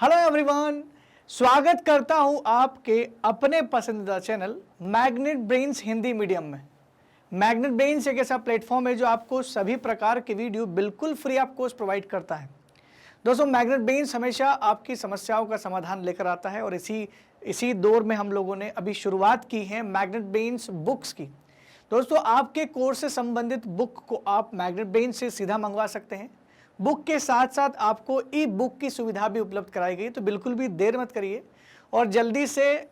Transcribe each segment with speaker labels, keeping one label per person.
Speaker 1: Hello everyone, स्वागत करता हूं आपके अपने पसंदीदा channel magnet brains Hindi medium में। मैग्नेट ब्रेन्स एक ऐसा प्लेटफॉर्म है जो आपको सभी प्रकार के वीडियो बिल्कुल फ्री ऑफ कॉस्ट प्रोवाइड करता है। दोस्तों, मैग्नेट ब्रेन्स हमेशा आपकी समस्याओं का समाधान लेकर आता है और इसी दौर में हम लोगों ने अभी शुरुआत की है मैग्नेट ब्रेन्स बुक्स की। दोस्तों, आपके कोर्स से संबंधित बुक को आप मैग्नेट ब्रेन्स से सीधा मंगवा सकते हैं। बुक के साथ साथ आपको ई बुक की सुविधा भी उपलब्ध कराई गई, तो बिल्कुल भी देर मत करिए और जल्दी से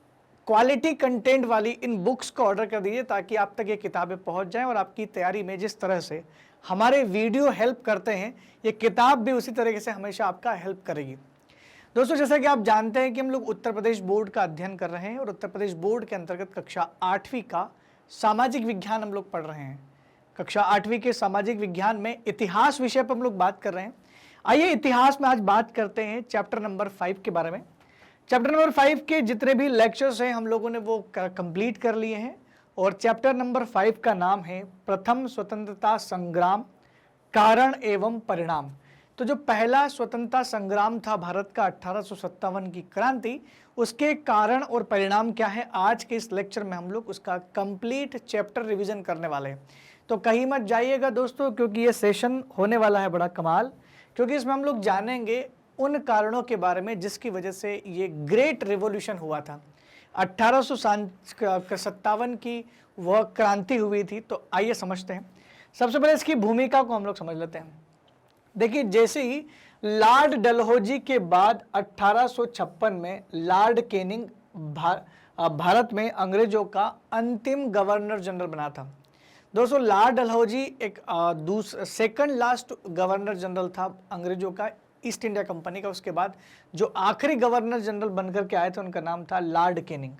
Speaker 1: क्वालिटी कंटेंट वाली इन बुक्स को ऑर्डर कर दीजिए ताकि आप तक ये किताबें पहुंच जाएं और आपकी तैयारी में जिस तरह से हमारे वीडियो हेल्प करते हैं, ये किताब भी उसी तरीके से हमेशा आपका हेल्प करेगी। दोस्तों, जैसा कि आप जानते हैं कि हम लोग उत्तर प्रदेश बोर्ड का अध्ययन कर रहे हैं और उत्तर प्रदेश बोर्ड के अंतर्गत कक्षा 8वीं का सामाजिक विज्ञान हम लोग पढ़ रहे हैं। कक्षा 8वीं के सामाजिक विज्ञान में इतिहास विषय पर हम लोग बात कर रहे हैं। आइए इतिहास में आज बात करते हैं चैप्टर नंबर 5 के बारे में। चैप्टर नंबर 5 के जितने भी लेक्चर्स हैं हम लोगों ने वो कंप्लीट कर लिए हैं और चैप्टर नंबर 5 का नाम है प्रथम स्वतंत्रता संग्राम, कारण एवं परिणाम। तो जो पहला स्वतंत्रता संग्राम था भारत का 1857 की क्रांति, उसके कारण और परिणाम क्या है, आज के इस लेक्चर में हम लोग उसका कंप्लीट चैप्टर रिवीजन करने वाले हैं। तो कहीं मत जाइएगा दोस्तों, क्योंकि ये सेशन होने वाला है बड़ा कमाल, क्योंकि इसमें हम लोग जानेंगे उन कारणों के बारे में जिसकी वजह से ये ग्रेट रिवॉल्यूशन हुआ था। 1857 की वह क्रांति हुई थी। तो आइए समझते हैं। सबसे पहले इसकी भूमिका को हम लोग समझ लेते हैं। देखिए, जैसे ही लॉर्ड डलहौजी के बाद 1856 में लॉर्ड कैनिंग भारत में अंग्रेजों का अंतिम गवर्नर जनरल बना था। दोस्तों, लॉर्ड डलहौजी एक सेकंड लास्ट गवर्नर जनरल था अंग्रेजों का, ईस्ट इंडिया कंपनी का। उसके बाद जो आखिरी गवर्नर जनरल बनकर के आए थे उनका नाम था लॉर्ड कैनिंग।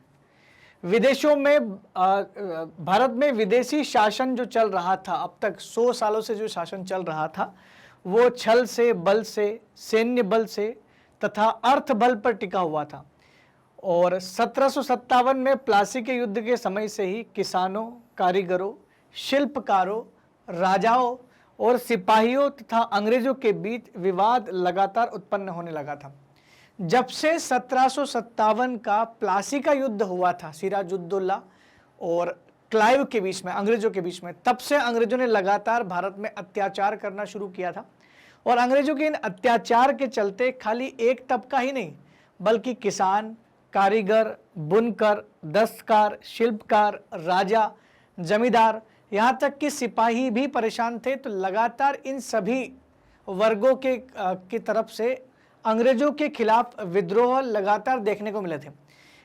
Speaker 1: विदेशों में भारत में विदेशी शासन जो चल रहा था, अब तक 100 सालों से जो शासन चल रहा था, वो छल से, बल से, सैन्य बल से तथा अर्थ बल पर टिका हुआ था। और 1757 में प्लासी के युद्ध के समय से ही किसानों, कारीगरों, शिल्पकारों, राजाओं और सिपाहियों तथा अंग्रेजों के बीच विवाद लगातार उत्पन्न होने लगा था। जब से 1757 का प्लासी का युद्ध हुआ था सिराजुद्दौला और क्लाइव के बीच में, अंग्रेजों के बीच में, तब से अंग्रेजों ने लगातार भारत में अत्याचार करना शुरू किया था। और अंग्रेजों के इन अत्याचार के चलते खाली एक तबका ही नहीं, बल्कि किसान, कारीगर, बुनकर, दस्तकार, शिल्पकार, राजा, जमींदार, यहाँ तक कि सिपाही भी परेशान थे। तो लगातार इन सभी वर्गों की तरफ से अंग्रेजों के खिलाफ विद्रोह लगातार देखने को मिले थे।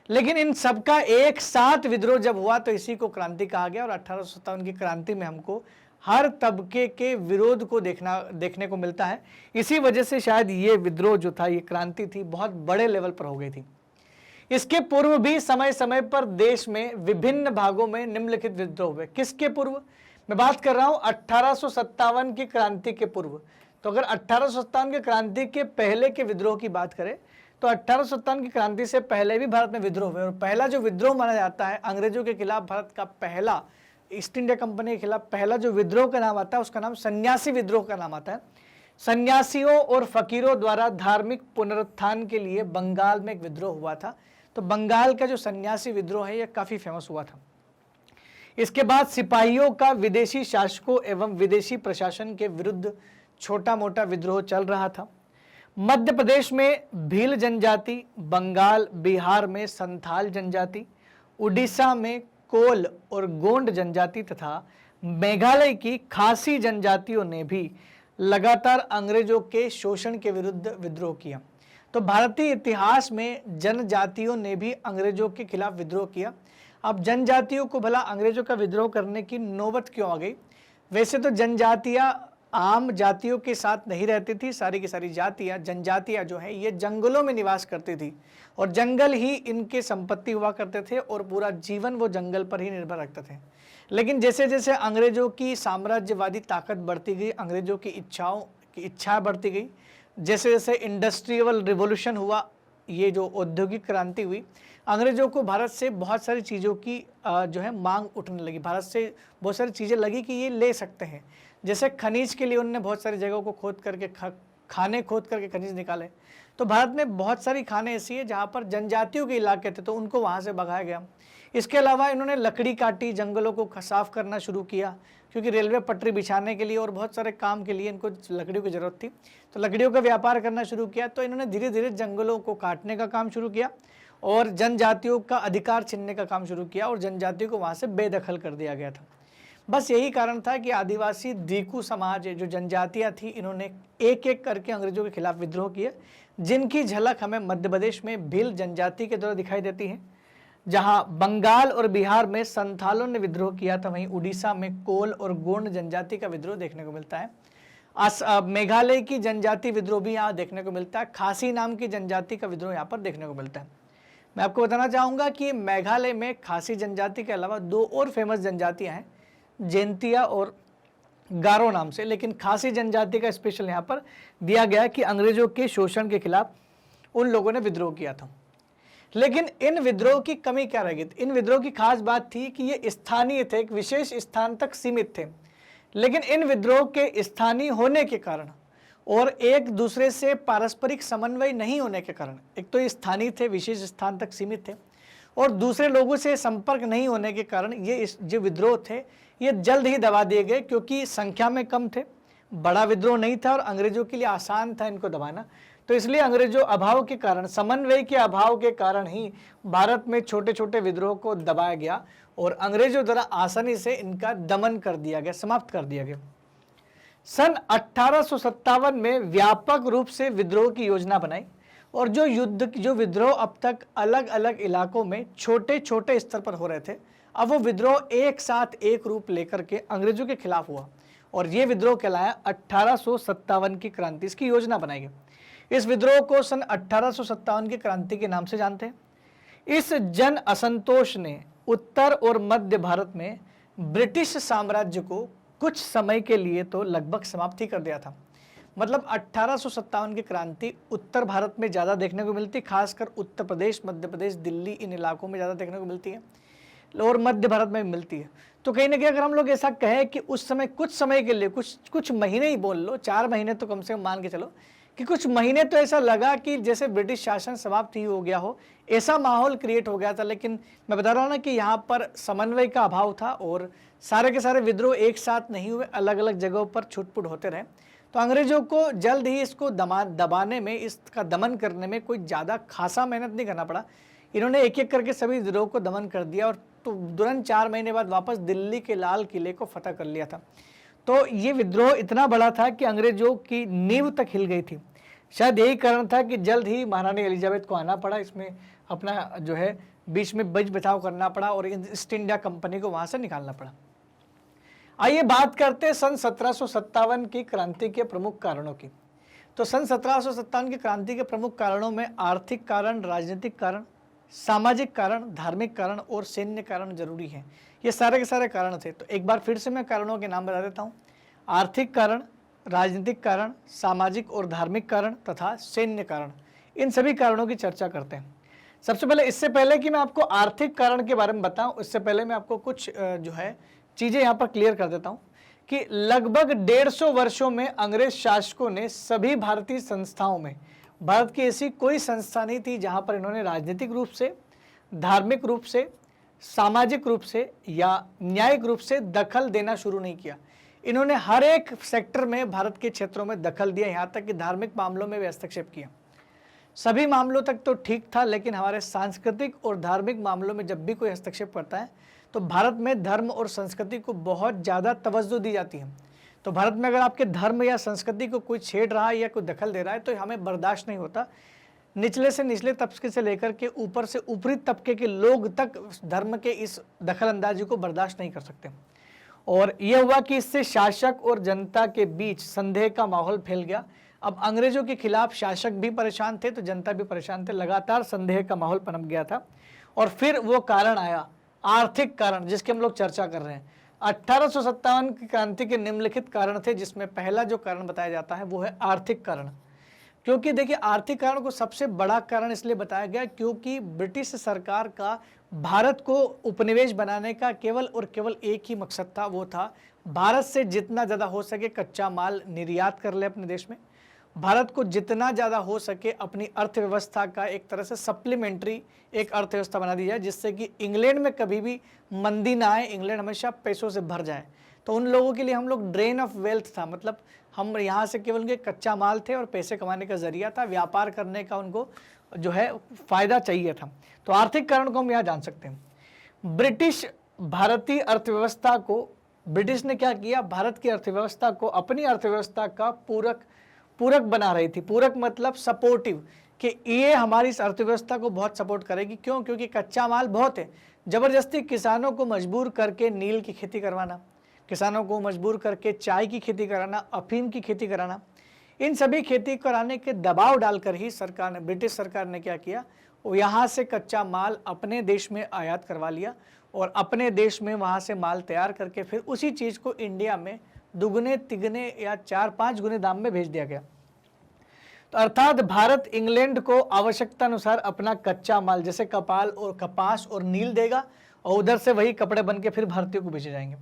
Speaker 1: लेकिन इन सबका एक साथ विद्रोह जब हुआ तो इसी को क्रांति कहा गया। और 1857 की क्रांति में हमको हर तबके के विरोध को देखने को मिलता है। इसी वजह से शायद ये विद्रोह जो था, ये क्रांति थी, बहुत बड़े लेवल पर हो गई थी। इसके पूर्व भी समय समय पर देश में विभिन्न भागों में निम्नलिखित विद्रोह हुए। किसके पूर्व मैं बात कर रहा हूं? 1857 की क्रांति के पूर्व। तो अगर 1857 की क्रांति के पहले के विद्रोह की बात करें तो 1857 की क्रांति से पहले भी भारत में विद्रोह हुए। और पहला जो विद्रोह माना जाता है अंग्रेजों के खिलाफ, भारत का पहला, ईस्ट इंडिया कंपनी के खिलाफ पहला जो विद्रोह का नाम आता है, उसका नाम सन्यासी विद्रोह का नाम आता है। सन्यासियों और फकीरों द्वारा धार्मिक पुनरुत्थान के लिए बंगाल में एक विद्रोह हुआ था। तो बंगाल का जो सन्यासी विद्रोह है, यह काफी फेमस हुआ था। इसके बाद सिपाहियों का विदेशी शासकों एवं विदेशी प्रशासन के विरुद्ध छोटा मोटा विद्रोह चल रहा था। मध्य प्रदेश में भील जनजाति, बंगाल, बिहार में संथाल जनजाति, उड़ीसा में कोल और गोंड जनजाति तथा मेघालय की खासी जनजातियों ने भी लगातार अंग्रेजों के शोषण के विरुद्ध विद्रोह किया। तो भारतीय इतिहास में जनजातियों ने भी अंग्रेजों के खिलाफ विद्रोह किया। अब जनजातियों को भला अंग्रेजों का विद्रोह करने की नौबत क्यों आ गई? वैसे तो जनजातियां आम जातियों के साथ नहीं रहती थी। सारी की सारी जातियां, जनजातियां जो है, ये जंगलों में निवास करती थी और जंगल ही इनके संपत्ति हुआ करते थे और पूरा जीवन वो जंगल पर ही निर्भर रखते थे। लेकिन जैसे जैसे अंग्रेजों की साम्राज्यवादी ताकत बढ़ती गई, अंग्रेजों की इच्छा बढ़ती गई, जैसे जैसे इंडस्ट्रियल रिवॉल्यूशन हुआ, ये जो औद्योगिक क्रांति हुई, अंग्रेजों को भारत से बहुत सारी चीज़ों की जो है मांग उठने लगी। भारत से बहुत सारी चीज़ें लगी कि ये ले सकते हैं। जैसे खनिज के लिए उन्होंने बहुत सारी जगहों को खोद करके खाने खोद करके खनिज निकाले। तो भारत में बहुत सारी खानें ऐसी है जहाँ पर जनजातियों के इलाके थे तो उनको वहाँ से भगाया गया। इसके अलावा इन्होंने लकड़ी काटी, जंगलों को साफ करना शुरू किया, क्योंकि रेलवे पटरी बिछाने के लिए और बहुत सारे काम के लिए इनको लकड़ियों की ज़रूरत थी, तो लकड़ियों का व्यापार करना शुरू किया। तो इन्होंने धीरे धीरे जंगलों को काटने का काम शुरू किया और जनजातियों का अधिकार छीनने का काम शुरू किया और जनजातियों को वहाँ से बेदखल कर दिया गया था। बस यही कारण था कि आदिवासी दीकू समाज जो जनजातियाँ थी, इन्होंने एक एक करके अंग्रेजों के खिलाफ विद्रोह किए, जिनकी झलक हमें मध्य प्रदेश में भील जनजाति के द्वारा दिखाई देती है। जहां बंगाल और बिहार में संथालों ने विद्रोह किया था, वहीं उड़ीसा में कोल और गोंड जनजाति का विद्रोह देखने को मिलता है। मेघालय की जनजाति विद्रोह भी यहाँ देखने को मिलता है। खासी नाम की जनजाति का विद्रोह यहाँ पर देखने को मिलता है। मैं आपको बताना चाहूँगा कि मेघालय में खासी जनजाति के अलावा 2 और फेमस जनजातियाँ हैं, जैंतिया और गारो नाम से, लेकिन खासी जनजाति का स्पेशल यहाँ पर दिया गया कि अंग्रेजों के शोषण के खिलाफ उन लोगों ने विद्रोह किया था। लेकिन इन विद्रोह की कमी क्या रह गई? इन विद्रोह की खास बात थी कि ये स्थानीय थे, एक विशेष स्थान तक सीमित थे। लेकिन इन विद्रोह के स्थानीय होने के कारण और एक दूसरे से पारस्परिक समन्वय नहीं होने के कारण, एक तो ये स्थानीय थे, विशेष स्थान तक सीमित थे, और दूसरे लोगों से संपर्क नहीं होने के कारण ये जो विद्रोह थे ये जल्द ही दबा दिए गए, क्योंकि संख्या में कम थे, बड़ा विद्रोह नहीं था और अंग्रेजों के लिए आसान था इनको दबाना। तो इसलिए अंग्रेजों अभाव के कारण, समन्वय के अभाव के कारण ही भारत में छोटे छोटे विद्रोह को दबाया गया और अंग्रेजों द्वारा आसानी से इनका दमन कर दिया गया, समाप्त कर दिया गया। सन 1857 में व्यापक रूप से विद्रोह की योजना बनाई और जो विद्रोह अब तक अलग अलग इलाकों में छोटे छोटे स्तर पर हो रहे थे, अब वो विद्रोह एक साथ एक रूप लेकर के अंग्रेजों के खिलाफ हुआ और ये विद्रोह कहलाया 1857 की क्रांति। इसकी योजना बनाई गई। इस विद्रोह को सन 1857 की क्रांति के नाम से जानते हैं। इस जन असंतोष ने उत्तर और मध्य भारत में ब्रिटिश साम्राज्य को कुछ समय के लिए तो लगभग समाप्त ही कर दिया था। मतलब 1857 की क्रांति उत्तर भारत में ज़्यादा देखने को मिलती, खासकर उत्तर प्रदेश, मध्य प्रदेश, दिल्ली, इन इलाकों में ज़्यादा देखने को मिलती है और मध्य भारत में भी मिलती है। तो कहीं ना कहीं अगर हम लोग ऐसा कहें कि उस समय कुछ समय के लिए, कुछ महीने ही बोल लो, 4 महीने तो कम से कम मान के चलो कि कुछ महीने तो ऐसा लगा कि जैसे ब्रिटिश शासन समाप्त ही हो गया हो, ऐसा माहौल क्रिएट हो गया था। लेकिन मैं बता रहा हूँ ना कि यहाँ पर समन्वय का अभाव था और सारे के सारे विद्रोह एक साथ नहीं हुए, अलग अलग जगहों पर छुटपुट होते रहे। तो अंग्रेजों को जल्द ही इसको दबाने में, इसका दमन करने में कोई ज़्यादा खासा मेहनत नहीं करना पड़ा। इन्होंने एक एक करके सभी विद्रोह को दमन कर दिया और तो तुरंत 4 महीने बाद वापस दिल्ली के लाल किले को फतह कर लिया था। तो ये विद्रोह इतना बड़ा था कि अंग्रेजों की नींव तक हिल गई थी। शायद यही कारण था कि जल्द ही महारानी एलिजाबेथ को आना पड़ा, इसमें अपना जो है बीच में बच बचाव करना पड़ा और ईस्ट इंडिया कंपनी को वहाँ से निकालना पड़ा। आइए बात करते हैं सन 1757 की क्रांति के प्रमुख कारणों की। तो सन 1757 की क्रांति के प्रमुख कारणों में आर्थिक कारण, राजनीतिक कारण, सामाजिक कारण, धार्मिक कारण और सैन्य कारण जरूरी हैं। ये सारे के सारे कारण थे। तो एक बार फिर से मैं कारणों के नाम बता देता हूँ। आर्थिक कारण, राजनीतिक कारण, सामाजिक और धार्मिक कारण तथा सैन्य कारण, इन सभी कारणों की चर्चा करते हैं। सबसे पहले, इससे पहले कि मैं आपको आर्थिक कारण के बारे में बताऊं, इससे पहले मैं आपको कुछ जो है चीज़ें यहाँ पर क्लियर कर देता हूँ कि लगभग 150 वर्षों में अंग्रेज शासकों ने सभी भारतीय संस्थाओं में, भारत की ऐसी कोई संस्था नहीं थी जहाँ पर इन्होंने राजनीतिक रूप से, धार्मिक रूप से, सामाजिक रूप से या न्यायिक रूप से दखल देना शुरू नहीं किया। इन्होंने हर एक सेक्टर में भारत के क्षेत्रों में दखल दिया, यहाँ तक कि धार्मिक मामलों में भी हस्तक्षेप किया। सभी मामलों तक तो ठीक था, लेकिन हमारे सांस्कृतिक और धार्मिक मामलों में जब भी कोई हस्तक्षेप करता है तो भारत में धर्म और संस्कृति को बहुत ज़्यादा तवज्जो दी जाती है। तो भारत में अगर आपके धर्म या संस्कृति को कोई छेड़ रहा है या कोई दखल दे रहा है तो हमें बर्दाश्त नहीं होता। निचले से निचले तबके से लेकर के ऊपर से ऊपरी तबके के लोग तक धर्म के इस दखल अंदाजी को बर्दाश्त नहीं कर सकते। और यह हुआ कि इससे शासक और जनता के बीच संदेह का माहौल फैल गया। अब अंग्रेजों के खिलाफ शासक भी परेशान थे तो जनता भी परेशान थे, लगातार संदेह का माहौल पनप गया था। और फिर वो कारण आया, आर्थिक कारण, जिसकी हम लोग चर्चा कर रहे हैं। 1857 की क्रांति के निम्नलिखित कारण थे, जिसमें पहला जो कारण बताया जाता है वो है आर्थिक कारण। क्योंकि देखिए, आर्थिक कारण को सबसे बड़ा कारण इसलिए बताया गया क्योंकि ब्रिटिश सरकार का भारत को उपनिवेश बनाने का केवल और केवल एक ही मकसद था, वो था भारत से जितना ज़्यादा हो सके कच्चा माल निर्यात कर ले अपने देश में भारत को जितना ज़्यादा हो सके अपनी अर्थव्यवस्था का एक तरह से सप्लीमेंट्री एक अर्थव्यवस्था बना दी जाए, जिससे कि इंग्लैंड में कभी भी मंदी ना आए, इंग्लैंड हमेशा पैसों से भर जाए। तो उन लोगों के लिए हम लोग ड्रेन ऑफ वेल्थ था, मतलब हम यहाँ से केवल उनके कच्चा माल थे और पैसे कमाने का जरिया था, व्यापार करने का उनको जो है फायदा चाहिए था। तो आर्थिक कारण को हम यहाँ जान सकते हैं। ब्रिटिश भारतीय अर्थव्यवस्था को, ब्रिटिश ने क्या किया, भारत की अर्थव्यवस्था को अपनी अर्थव्यवस्था का पूरक बना रही थी। पूरक मतलब सपोर्टिव, कि ये हमारी इस अर्थव्यवस्था को बहुत सपोर्ट करेगी। क्यों? क्योंकि कच्चा माल बहुत है। जबरदस्ती किसानों को मजबूर करके नील की खेती करवाना, किसानों को मजबूर करके चाय की खेती कराना, अफीम की खेती कराना, इन सभी खेती कराने के दबाव डालकर ही सरकार ने, ब्रिटिश सरकार ने क्या किया, वो यहाँ से कच्चा माल अपने देश में आयात करवा लिया और अपने देश में वहाँ से माल तैयार करके फिर उसी चीज़ को इंडिया में दुगने तिगने या 4-5 गुने दाम में भेज दिया गया। तो अर्थात भारत इंग्लैंड को आवश्यकता अनुसार अपना कच्चा माल जैसे कपास और नील देगा और उधर से वही कपड़े बन के फिर भारतीयों को बेचे जाएंगे।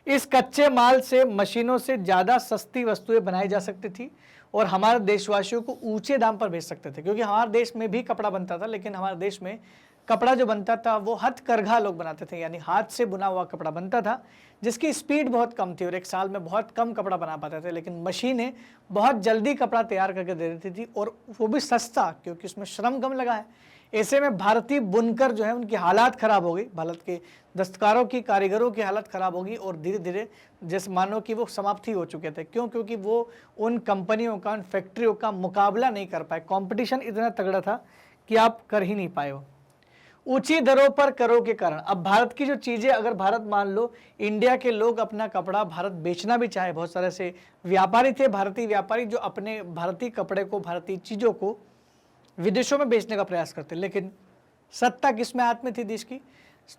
Speaker 1: इस कच्चे माल से मशीनों से ज़्यादा सस्ती वस्तुएं बनाई जा सकती थी और हमारे देशवासियों को ऊंचे दाम पर बेच सकते थे, क्योंकि हमारे देश में भी कपड़ा बनता था, लेकिन हमारे देश में कपड़ा जो बनता था वो हथकरघा लोग बनाते थे, यानी हाथ से बुना हुआ कपड़ा बनता था, जिसकी स्पीड बहुत कम थी और एक साल में बहुत कम कपड़ा बना पाते थे। लेकिन मशीनें बहुत जल्दी कपड़ा तैयार करके दे देती थी और वो भी सस्ता, क्योंकि उसमें श्रम कम लगा है। ऐसे में भारतीय बुनकर जो है उनकी हालात ख़राब हो गई, भारत के दस्तकारों की, कारीगरों की हालत ख़राब होगी और धीरे धीरे जैसे मानो कि वो समाप्ति हो चुके थे। क्यों? क्योंकि वो उन कंपनियों का, उन फैक्ट्रियों का मुकाबला नहीं कर पाए। कंपटीशन इतना तगड़ा था कि आप कर ही नहीं पाए। वो ऊंची दरों पर करों के कारण अब भारत की जो चीज़ें, अगर भारत मान लो इंडिया के लोग अपना कपड़ा भारत बेचना भी चाहे, बहुत सारे से व्यापारी थे, भारतीय व्यापारी, जो अपने भारतीय कपड़े को, भारतीय चीज़ों को विदेशों में बेचने का प्रयास करते, लेकिन सत्ता किस में हाथ में थी?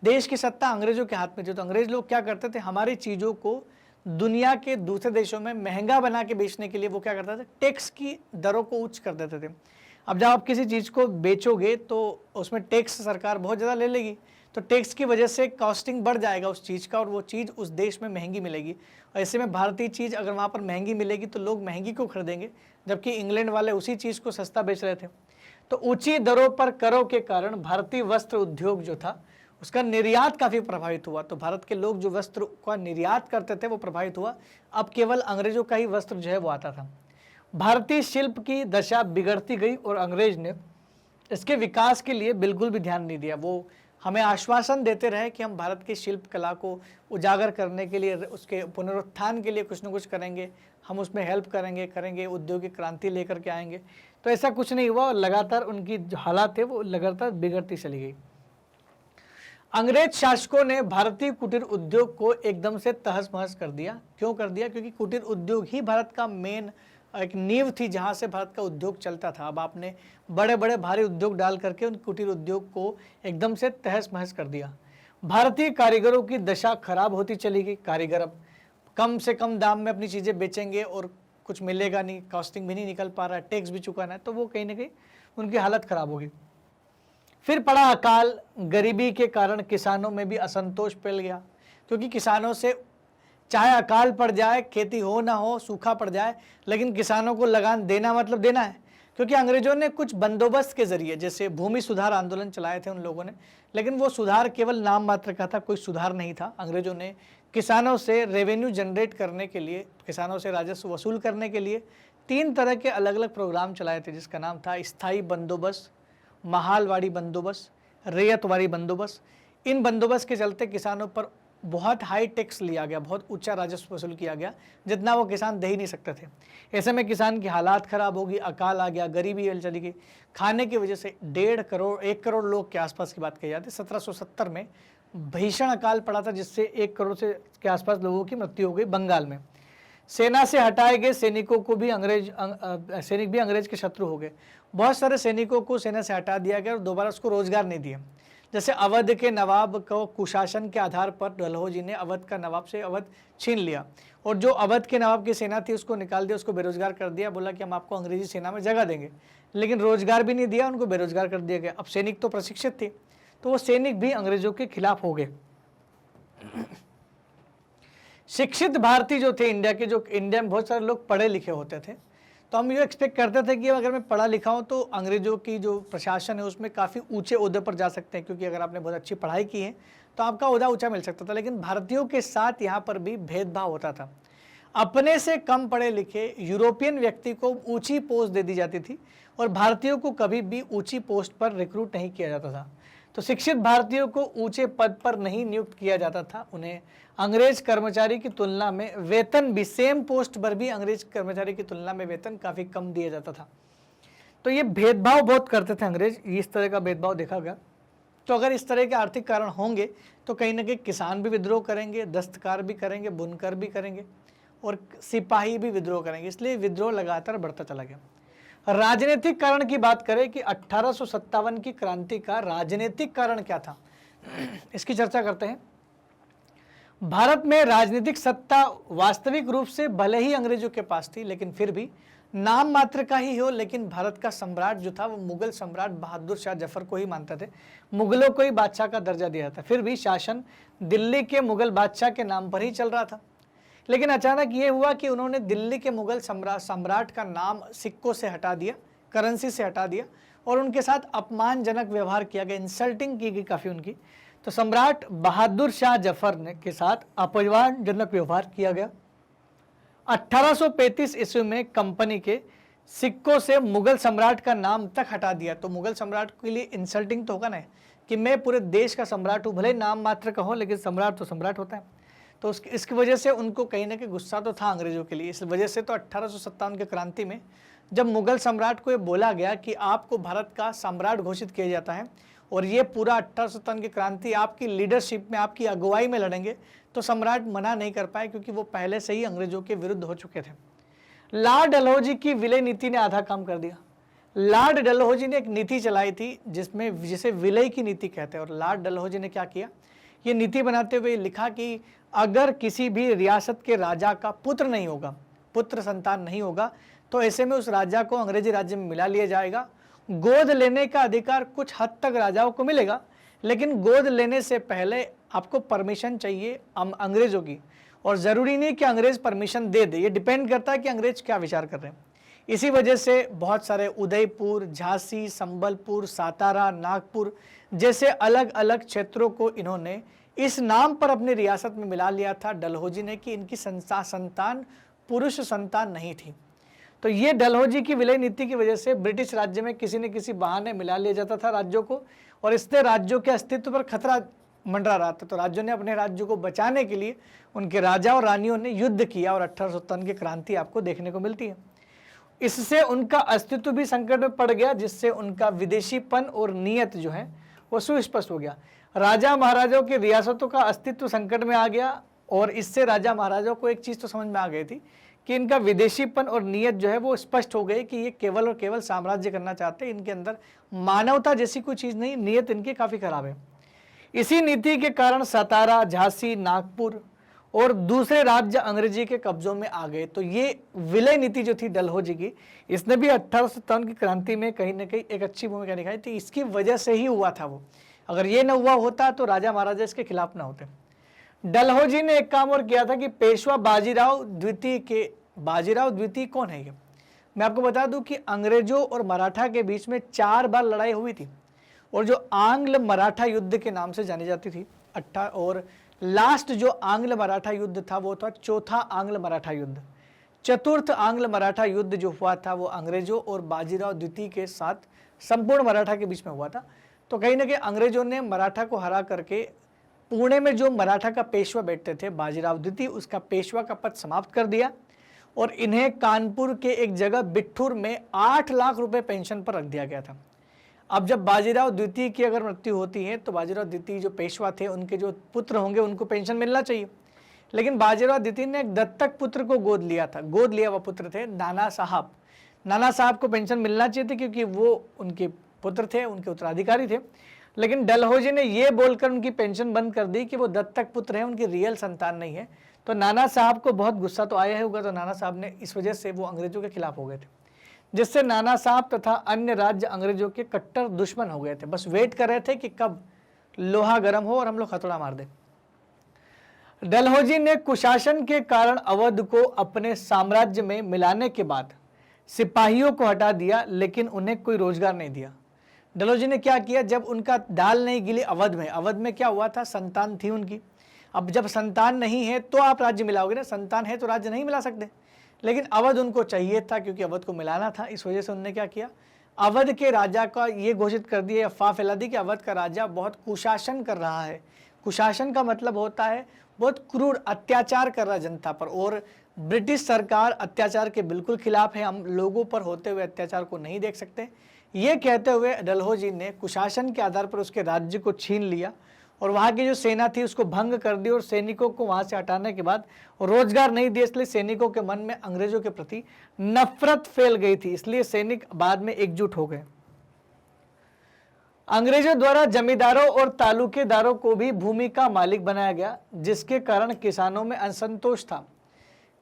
Speaker 1: देश की सत्ता अंग्रेजों के हाथ में थी। तो अंग्रेज लोग क्या करते थे, हमारी चीज़ों को दुनिया के दूसरे देशों में महंगा बना के बेचने के लिए वो क्या करते थे, टैक्स की दरों को उच्च कर देते थे। अब जब आप किसी चीज़ को बेचोगे तो उसमें टैक्स सरकार बहुत ज़्यादा ले लेगी, तो टैक्स की वजह से कॉस्टिंग बढ़ जाएगा उस चीज़ का और वो चीज़ उस देश में महंगी मिलेगी। और ऐसे में भारतीय चीज़ अगर वहाँ पर महंगी मिलेगी तो लोग महंगी क्यों खरीदेंगे, जबकि इंग्लैंड वाले उसी चीज़ को सस्ता बेच रहे थे। तो ऊंची दरों पर करों के कारण भारतीय वस्त्र उद्योग जो था उसका निर्यात काफ़ी प्रभावित हुआ। तो भारत के लोग जो वस्त्र का निर्यात करते थे वो प्रभावित हुआ। अब केवल अंग्रेजों का ही वस्त्र जो है वो आता था। भारतीय शिल्प की दशा बिगड़ती गई और अंग्रेज ने इसके विकास के लिए बिल्कुल भी ध्यान नहीं दिया। वो हमें आश्वासन देते रहे कि हम भारत की शिल्प कला को उजागर करने के लिए, उसके पुनरुत्थान के लिए कुछ न कुछ करेंगे, हम उसमें हेल्प करेंगे, औद्योगिक क्रांति लेकर के आएंगे। तो ऐसा कुछ नहीं हुआ और लगातार उनकी जो हालात है वो लगातार बिगड़ती चली गई। अंग्रेज शासकों ने भारतीय कुटीर उद्योग को एकदम से तहस महस कर दिया। क्यों कर दिया? क्योंकि कुटीर उद्योग ही भारत का मेन एक नींव थी जहाँ से भारत का उद्योग चलता था। अब आपने बड़े बड़े भारी उद्योग डाल करके उन कुटीर उद्योग को एकदम से तहस महस कर दिया। भारतीय कारीगरों की दशा खराब होती चली गई। कारीगर अब कम से कम दाम में अपनी चीज़ें बेचेंगे और कुछ मिलेगा नहीं, कॉस्टिंग भी नहीं निकल पा रहा है, टैक्स भी चुकाना है, तो वो कहीं ना कहीं उनकी हालत खराब होगी। फिर पड़ा अकाल, गरीबी के कारण किसानों में भी असंतोष फैल गया, क्योंकि किसानों से चाहे अकाल पड़ जाए, खेती हो ना हो, सूखा पड़ जाए, लेकिन किसानों को लगान देना मतलब देना है। क्योंकि अंग्रेजों ने कुछ बंदोबस्त के जरिए, जैसे भूमि सुधार आंदोलन चलाए थे उन लोगों ने, लेकिन वो सुधार केवल नाम मात्र का था, कोई सुधार नहीं था। अंग्रेजों ने किसानों से रेवेन्यू जनरेट करने के लिए, किसानों से राजस्व वसूल करने के लिए 3 तरह के अलग अलग प्रोग्राम चलाए थे, जिसका नाम था स्थायी बंदोबस्त, महालवाड़ी बंदोबस्त, रैयतवाड़ी बंदोबस्त। इन बंदोबस्त के चलते किसानों पर बहुत हाई टैक्स लिया गया, बहुत ऊंचा राजस्व वसूल किया गया, जितना वो किसान दे ही नहीं सकते थे। ऐसे में किसान की हालात ख़राब होगी, अकाल आ गया, गरीबी चली गई। खाने की वजह से 1.5 करोड़ लोग के आसपास की बात कही जाती है। 1770 में भीषण अकाल पड़ा था, जिससे 1 करोड़ से के आसपास लोगों की मृत्यु हो गई बंगाल में। सेना से हटाए गए सैनिकों को भी सैनिक भी अंग्रेज के शत्रु हो गए। बहुत सारे सैनिकों को सेना से हटा दिया गया और दोबारा उसको रोजगार नहीं दिया। जैसे अवध के नवाब को कुशासन के आधार पर डलहौजी ने अवध का नवाब से अवध छीन लिया और जो अवध के नवाब की सेना थी उसको निकाल दिया, उसको बेरोजगार कर दिया। बोला कि हम आपको अंग्रेजी सेना में जगह देंगे, लेकिन रोजगार भी नहीं दिया, उनको बेरोजगार कर दिया गया। अब सैनिक तो प्रशिक्षित थे, तो वो सैनिक भी अंग्रेजों के खिलाफ हो गए। शिक्षित भारतीय जो थे इंडिया के, जो इंडिया में बहुत सारे लोग पढ़े लिखे होते थे, तो तो हम ये एक्सपेक्ट करते थे कि अगर मैं पढ़ा लिखा हूँ तो अंग्रेजों की जो प्रशासन है उसमें काफ़ी ऊंचे ओहदे पर जा सकते हैं, क्योंकि अगर आपने बहुत अच्छी पढ़ाई की है तो आपका ओहदा ऊंचा मिल सकता था। लेकिन भारतीयों के साथ यहाँ पर भी भेदभाव होता था। अपने से कम पढ़े लिखे यूरोपियन व्यक्ति को ऊंची पोस्ट दे दी जाती थी और भारतीयों को कभी भी ऊंची पोस्ट पर रिक्रूट नहीं किया जाता था। तो शिक्षित भारतीयों को ऊंचे पद पर नहीं नियुक्त किया जाता था। उन्हें अंग्रेज कर्मचारी की तुलना में वेतन भी, सेम पोस्ट पर भी अंग्रेज कर्मचारी की तुलना में वेतन काफ़ी कम दिया जाता था। तो ये भेदभाव बहुत करते थे अंग्रेज, इस तरह का भेदभाव देखा गया। तो अगर इस तरह के आर्थिक कारण होंगे तो कहीं ना कहीं किसान भी विद्रोह करेंगे, दस्तकार भी करेंगे, बुनकर भी करेंगे और सिपाही भी विद्रोह करेंगे, इसलिए विद्रोह लगातार बढ़ता चला गया। राजनीतिक कारण की बात करें कि 1857 की क्रांति का राजनीतिक कारण क्या था, इसकी चर्चा करते हैं। भारत में राजनीतिक सत्ता वास्तविक रूप से भले ही अंग्रेजों के पास थी, लेकिन फिर भी नाम मात्र का ही हो। लेकिन भारत का सम्राट जो था वो मुगल सम्राट बहादुर शाह जफर को ही मानते थे, मुगलों को ही बादशाह का दर्जा दिया था। फिर भी शासन दिल्ली के मुगल बादशाह के नाम पर ही चल रहा था। लेकिन अचानक ये हुआ कि उन्होंने दिल्ली के मुगल सम्राट का नाम सिक्कों से हटा दिया, करेंसी से हटा दिया और उनके साथ अपमानजनक व्यवहार किया गया, इंसल्टिंग की गई काफ़ी उनकी। तो सम्राट बहादुर शाह जफर ने के साथ अपमानजनक व्यवहार किया गया। 1835 ईस्वी में कंपनी के सिक्कों से मुगल सम्राट का नाम तक हटा दिया। तो मुगल सम्राट के लिए इंसल्टिंग तो होगा ना कि मैं पूरे देश का सम्राट हूँ, भले नाम मात्र का हो लेकिन सम्राट तो सम्राट होता है। तो इसकी वजह से उनको कहीं ना कहीं गुस्सा तो था अंग्रेजों के लिए। इस वजह से तो 1857 की क्रांति में जब मुगल सम्राट को ये बोला गया कि आपको भारत का सम्राट घोषित किया जाता है और ये पूरा 1857 की क्रांति आपकी लीडरशिप में, आपकी अगुवाई में लड़ेंगे, तो सम्राट मना नहीं कर पाए क्योंकि वो पहले से ही अंग्रेजों के विरुद्ध हो चुके थे। लॉर्ड डलहौजी की विलय नीति ने आधा काम कर दिया। लॉर्ड डलहौजी ने एक नीति चलाई थी जिसे विलय की नीति कहते हैं। और लॉर्ड डलहौजी ने क्या किया, ये नीति बनाते हुए लिखा कि अगर किसी भी रियासत के राजा का पुत्र नहीं होगा, पुत्र संतान नहीं होगा, तो ऐसे में उस राजा को अंग्रेजी राज्य में मिला लिया जाएगा। गोद लेने का अधिकार कुछ हद तक राजाओं को मिलेगा, लेकिन गोद लेने से पहले आपको परमिशन चाहिए अंग्रेजों की, और ज़रूरी नहीं कि अंग्रेज परमिशन दे दे, ये डिपेंड करता है कि अंग्रेज क्या विचार कर रहे हैं। इसी वजह से बहुत सारे उदयपुर, झांसी, संबलपुर, सातारा, नागपुर जैसे अलग अलग क्षेत्रों को इन्होंने इस नाम पर अपनी रियासत में मिला लिया था डलहौजी ने कि इनकी संतान पुरुष संतान नहीं थी। तो ये डलहौजी की विलय नीति की वजह से ब्रिटिश राज्य में किसी न किसी बहाने मिला लिया जाता था राज्यों को, और इससे राज्यों के अस्तित्व पर खतरा मंडरा रहा था। तो राज्यों ने अपने राज्यों को बचाने के लिए उनके राजा और रानियों ने युद्ध किया और 1857 की क्रांति आपको देखने को मिलती है। इससे उनका अस्तित्व भी संकट में पड़ गया, जिससे उनका विदेशीपन और नीयत जो है वो सुस्पष्ट हो गया। राजा महाराजाओं की रियासतों का अस्तित्व संकट में आ गया और इससे राजा महाराजाओं को एक चीज़ तो समझ में आ गई थी कि इनका विदेशीपन और नीयत जो है वो स्पष्ट हो गई कि ये केवल और केवल साम्राज्य करना चाहते हैं, इनके अंदर मानवता जैसी कोई चीज़ नहीं, नीयत इनकी काफ़ी खराब है। इसी नीति के कारण सतारा, झांसी, नागपुर और दूसरे राज्य अंग्रेजी के कब्जों में आ गए। तो ये विलय नीति जो थी डलहौजी की, इसने भी 1857 की क्रांति में कहीं ना कहीं एक अच्छी भूमिका निभाई थी। इसकी वजह से ही हुआ था वो, अगर ये न हुआ होता तो राजा महाराजा इसके खिलाफ ना होते। डलहौजी ने एक काम और किया था कि पेशवा बाजीराव द्वितीय कौन है ये, मैं आपको बता दूं कि अंग्रेजों और मराठा के बीच में 4 बार लड़ाई हुई थी और जो आंग्ल मराठा युद्ध के नाम से जानी जाती थी और लास्ट जो आंग्ल मराठा युद्ध था वो था चौथा आंग्ल मराठा युद्ध। चतुर्थ आंग्ल मराठा युद्ध जो हुआ था वो अंग्रेजों और बाजीराव द्वितीय के साथ संपूर्ण मराठा के बीच में हुआ था। तो कहीं ना कहीं अंग्रेजों ने मराठा को हरा करके पुणे में जो मराठा का पेशवा बैठते थे बाजीराव द्वितीय, उसका पेशवा का पद समाप्त कर दिया और इन्हें कानपुर के एक जगह बिट्ठूर में 8 लाख रुपए पेंशन पर रख दिया गया था। अब जब बाजीराव द्वितीय की अगर मृत्यु होती है तो बाजीराव द्वितीय जो पेशवा थे उनके जो पुत्र होंगे उनको पेंशन मिलना चाहिए, लेकिन बाजीराव द्वितीय ने एक दत्तक पुत्र को गोद लिया था। गोद लिया हुआ पुत्र थे नाना साहब। नाना साहब को पेंशन मिलना चाहिए थी क्योंकि वो उनके पुत्र थे, उनके उत्तराधिकारी थे, लेकिन डलहौजी ने ये बोलकर उनकी पेंशन बंद कर दी कि वो दत्तक पुत्र हैं, उनकी रियल संतान नहीं है। तो नाना साहब को बहुत गुस्सा तो आया होगा, तो नाना साहब ने इस वजह से वो अंग्रेजों के खिलाफ हो गए थे, जिससे नाना साहब तथा अन्य राज्य अंग्रेजों के कट्टर दुश्मन हो गए थे। बस वेट कर रहे थे कि कब लोहा गर्म हो और हम लोग हथौड़ा मार दें। डलहौजी ने कुशासन के कारण अवध को अपने साम्राज्य में मिलाने के बाद सिपाहियों को हटा दिया लेकिन उन्हें कोई रोजगार नहीं दिया। डलहौजी ने क्या किया, जब उनका दाल नहीं गिली अवध में क्या हुआ था, संतान थी उनकी। अब जब संतान नहीं है तो आप राज्य मिलाओगे ना, संतान है तो राज्य नहीं मिला सकते, लेकिन अवध उनको चाहिए था क्योंकि अवध को मिलाना था। इस वजह से उन्होंने क्या किया, अवध के राजा का ये घोषित कर दिया, अफवाह फैला दी कि अवध का राजा बहुत कुशासन कर रहा है। कुशासन का मतलब होता है बहुत क्रूर अत्याचार कर रहा जनता पर, और ब्रिटिश सरकार अत्याचार के बिल्कुल खिलाफ है, हम लोगों पर होते हुए अत्याचार को नहीं देख सकते। ये कहते हुए डलहौजी ने कुशासन के आधार पर उसके राज्य को छीन लिया और वहाँ की जो सेना थी उसको भंग कर दी, और सैनिकों को वहाँ से हटाने के बाद रोजगार नहीं दिया, इसलिए सैनिकों के मन में अंग्रेजों के प्रति नफरत फैल गई थी, इसलिए सैनिक बाद में एकजुट हो गए। अंग्रेजों द्वारा जमींदारों और तालुकेदारों को भी भूमि का मालिक बनाया गया, जिसके कारण किसानों में असंतोष था।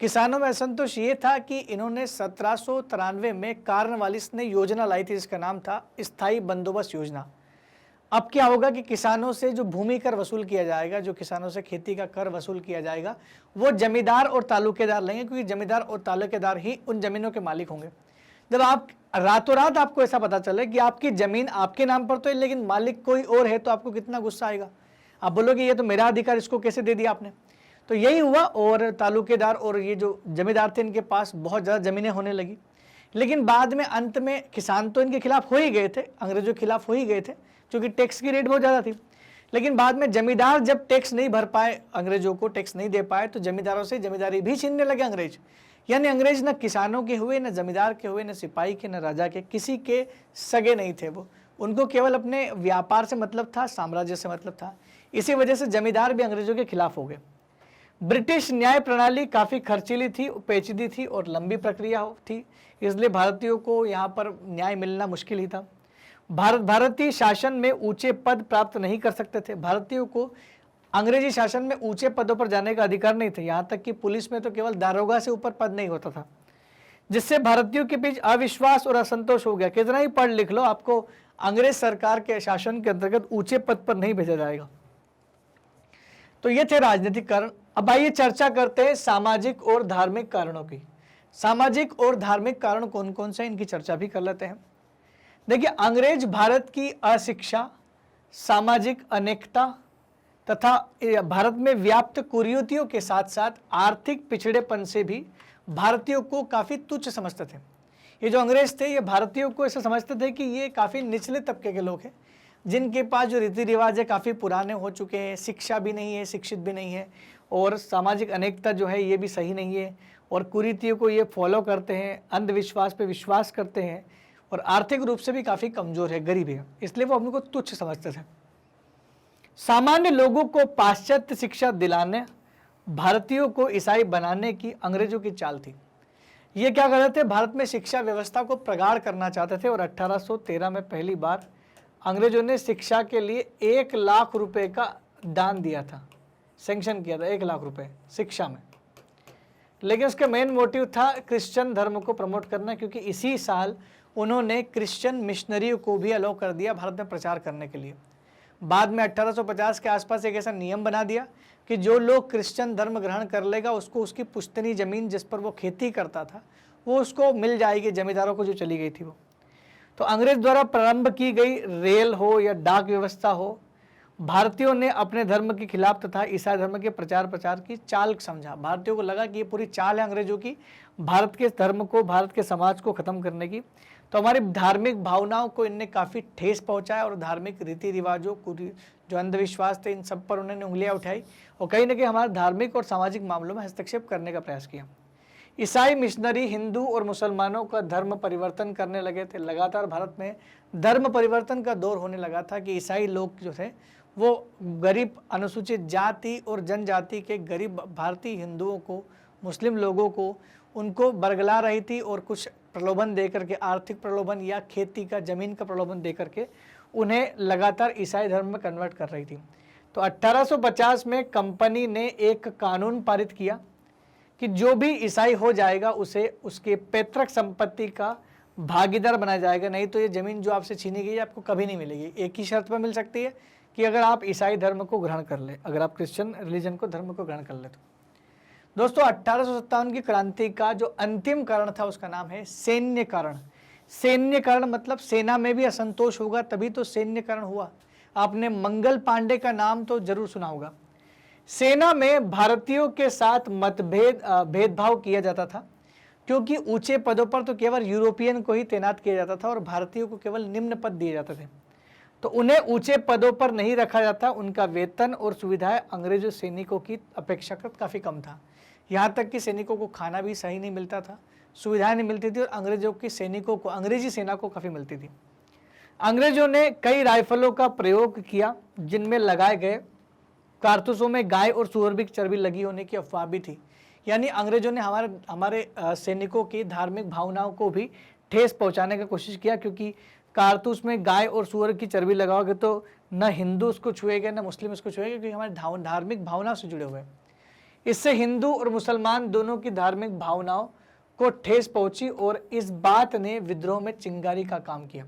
Speaker 1: किसानों में असंतोष ये था कि इन्होंने 1793 में कार्नवालिस ने योजना लाई थी जिसका नाम था स्थायी बंदोबस्त योजना। अब क्या होगा कि किसानों से जो भूमि कर वसूल किया जाएगा, जो किसानों से खेती का कर वसूल किया जाएगा, वो जमींदार और तालुकेदार लेंगे, क्योंकि जमींदार और तालुकेदार ही उन जमीनों के मालिक होंगे। जब आप रातों रात आपको ऐसा पता चले कि आपकी जमीन आपके नाम पर तो है लेकिन मालिक कोई और है, तो आपको कितना गुस्सा आएगा। आप बोलोगे ये तो मेरा अधिकार, इसको कैसे दे दिया आपने। तो यही हुआ, और तालुकेदार और ये जो जमींदार थे इनके पास बहुत ज़्यादा ज़मीनें होने लगी। लेकिन बाद में अंत में किसान तो इनके खिलाफ हो ही गए थे, अंग्रेजों के खिलाफ हो ही गए थे, क्योंकि टैक्स की रेट बहुत ज़्यादा थी। लेकिन बाद में जमींदार जब टैक्स नहीं भर पाए, अंग्रेजों को टैक्स नहीं दे पाए, तो जमींदारों से जमींदारी भी छीनने लगे अंग्रेज। यानी अंग्रेज न किसानों के हुए, न जमींदार के हुए, न सिपाही के, न राजा के, किसी के सगे नहीं थे वो। उनको केवल अपने व्यापार से मतलब था, साम्राज्य से मतलब था। इसी वजह से जमींदार भी अंग्रेजों के खिलाफ हो गए। ब्रिटिश न्याय प्रणाली काफ़ी खर्चीली थी, पेचीदी थी और लंबी प्रक्रिया थी, इसलिए भारतीयों को यहाँ पर न्याय मिलना मुश्किल ही था। भारतीय शासन में ऊंचे पद प्राप्त नहीं कर सकते थे। भारतीयों को अंग्रेजी शासन में ऊंचे पदों पर जाने का अधिकार नहीं था, यहाँ तक कि पुलिस में तो केवल दारोगा से ऊपर पद नहीं होता था, जिससे भारतीयों के बीच अविश्वास और असंतोष हो गया। कितना ही पढ़ लिख लो, आपको अंग्रेज सरकार के शासन के अंतर्गत ऊंचे पद पर नहीं भेजा जाएगा। तो ये थे राजनीतिक कारण। अब आइए चर्चा करते हैं सामाजिक और धार्मिक कारणों की। सामाजिक और धार्मिक कारण कौन कौन से, इनकी चर्चा भी कर लेते हैं। देखिए, अंग्रेज भारत की अशिक्षा, सामाजिक अनेकता तथा भारत में व्याप्त कुरीतियों के साथ साथ आर्थिक पिछड़ेपन से भी भारतीयों को काफ़ी तुच्छ समझते थे। ये जो अंग्रेज थे ये भारतीयों को ऐसा समझते थे कि ये काफ़ी निचले तबके के लोग हैं, जिनके पास जो रीति रिवाज है काफ़ी पुराने हो चुके हैं, शिक्षा भी नहीं है, शिक्षित भी नहीं है, और सामाजिक अनेकता जो है ये भी सही नहीं है, और कुरीतियों को ये फॉलो करते हैं, अंधविश्वास पे विश्वास करते हैं, और आर्थिक रूप से भी काफ़ी कमज़ोर है, गरीब है, इसलिए वो अपने को तुच्छ समझते थे। सामान्य लोगों को पाश्चात्य शिक्षा दिलाने, भारतीयों को ईसाई बनाने की अंग्रेजों की चाल थी। ये क्या कर रहे थे, भारत में शिक्षा व्यवस्था को प्रगाढ़ करना चाहते थे, और 1813 में पहली बार अंग्रेजों ने शिक्षा के लिए 1 लाख रुपए का दान दिया था, सैंक्शन किया था 1 लाख रुपए शिक्षा में। लेकिन उसका मेन मोटिव था क्रिश्चियन धर्म को प्रमोट करना, क्योंकि इसी साल उन्होंने क्रिश्चियन मिशनरियों को भी अलाउ कर दिया भारत में प्रचार करने के लिए। बाद में 1850 के आसपास एक ऐसा नियम बना दिया कि जो लोग क्रिश्चियन धर्म ग्रहण कर लेगा उसको उसकी पुश्तैनी ज़मीन जिस पर वो खेती करता था वो उसको मिल जाएगी, जमींदारों को जो चली गई थी वो। तो अंग्रेज द्वारा प्रारंभ की गई रेल हो या डाक व्यवस्था हो, भारतीयों ने अपने धर्म के खिलाफ तथा ईसाई धर्म के प्रचार की चाल समझा। भारतीयों को लगा कि ये पूरी चाल है अंग्रेजों की, भारत के धर्म को, भारत के समाज को ख़त्म करने की। तो हमारी धार्मिक भावनाओं को इनने काफ़ी ठेस पहुंचाया, और धार्मिक रीति रिवाजों को, जो अंधविश्वास थे, इन सब पर उन्होंने उंगलियां उठाई, और कहीं ना कहीं हमारे धार्मिक और सामाजिक मामलों में हस्तक्षेप करने का प्रयास किया। ईसाई मिशनरी हिंदू और मुसलमानों का धर्म परिवर्तन करने लगे थे। लगातार भारत में धर्म परिवर्तन का दौर होने लगा था कि ईसाई लोग जो थे वो गरीब, अनुसूचित जाति और जनजाति के गरीब भारतीय हिंदुओं को, मुस्लिम लोगों को, उनको बरगला रही थी, और कुछ प्रलोभन दे करके, आर्थिक प्रलोभन या खेती का, ज़मीन का प्रलोभन दे करके उन्हें लगातार ईसाई धर्म में कन्वर्ट कर रही थी। तो 1850 में कंपनी ने एक कानून पारित किया कि जो भी ईसाई हो जाएगा उसे उसके पैतृक संपत्ति का भागीदार बनाया जाएगा, नहीं तो ये ज़मीन जो आपसे छीनी गई आपको कभी नहीं मिलेगी। एक ही शर्त पर मिल सकती है कि अगर आप ईसाई धर्म को ग्रहण कर ले, अगर आप क्रिश्चियन रिलीजन को, धर्म को ग्रहण कर ले दोस्तों 1857 की क्रांति का जो अंतिम कारण था उसका नाम है सैन्यकरण। सैन्यकरण मतलब सेना में भी असंतोष होगा तभी तो सैन्यकरण हुआ। आपने मंगल पांडे का नाम तो जरूर सुना होगा। सेना में भारतीयों के साथ भेदभाव किया जाता था, क्योंकि ऊंचे पदों पर तो केवल यूरोपियन को ही तैनात किया जाता था और भारतीयों को केवल निम्न पद दिए जाते थे। तो उन्हें ऊंचे पदों पर नहीं रखा जाता, उनका वेतन और सुविधाएं अंग्रेजों सैनिकों की अपेक्षाकृत काफ़ी कम था। यहाँ तक कि सैनिकों को खाना भी सही नहीं मिलता था, सुविधाएं नहीं मिलती थी और अंग्रेजों की सैनिकों को, अंग्रेजी सेना को काफ़ी मिलती थी। अंग्रेजों ने कई राइफलों का प्रयोग किया जिनमें लगाए गए कारतूसों में गाय और सूअर की चर्बी लगी होने की अफवाह भी थी। यानी अंग्रेजों ने हमारे सैनिकों की धार्मिक भावनाओं को भी ठेस पहुंचाने की कोशिश किया, क्योंकि कारतूस में गाय और सूअर की चर्बी लगाओगे तो न हिंदू उसको छुएंगे न मुस्लिम उसको छुएंगे, क्योंकि हमारे धार्मिक भावना से जुड़े हुए हैं। इससे हिंदू और मुसलमान दोनों की धार्मिक भावनाओं को ठेस पहुंची और इस बात ने विद्रोह में चिंगारी का काम किया।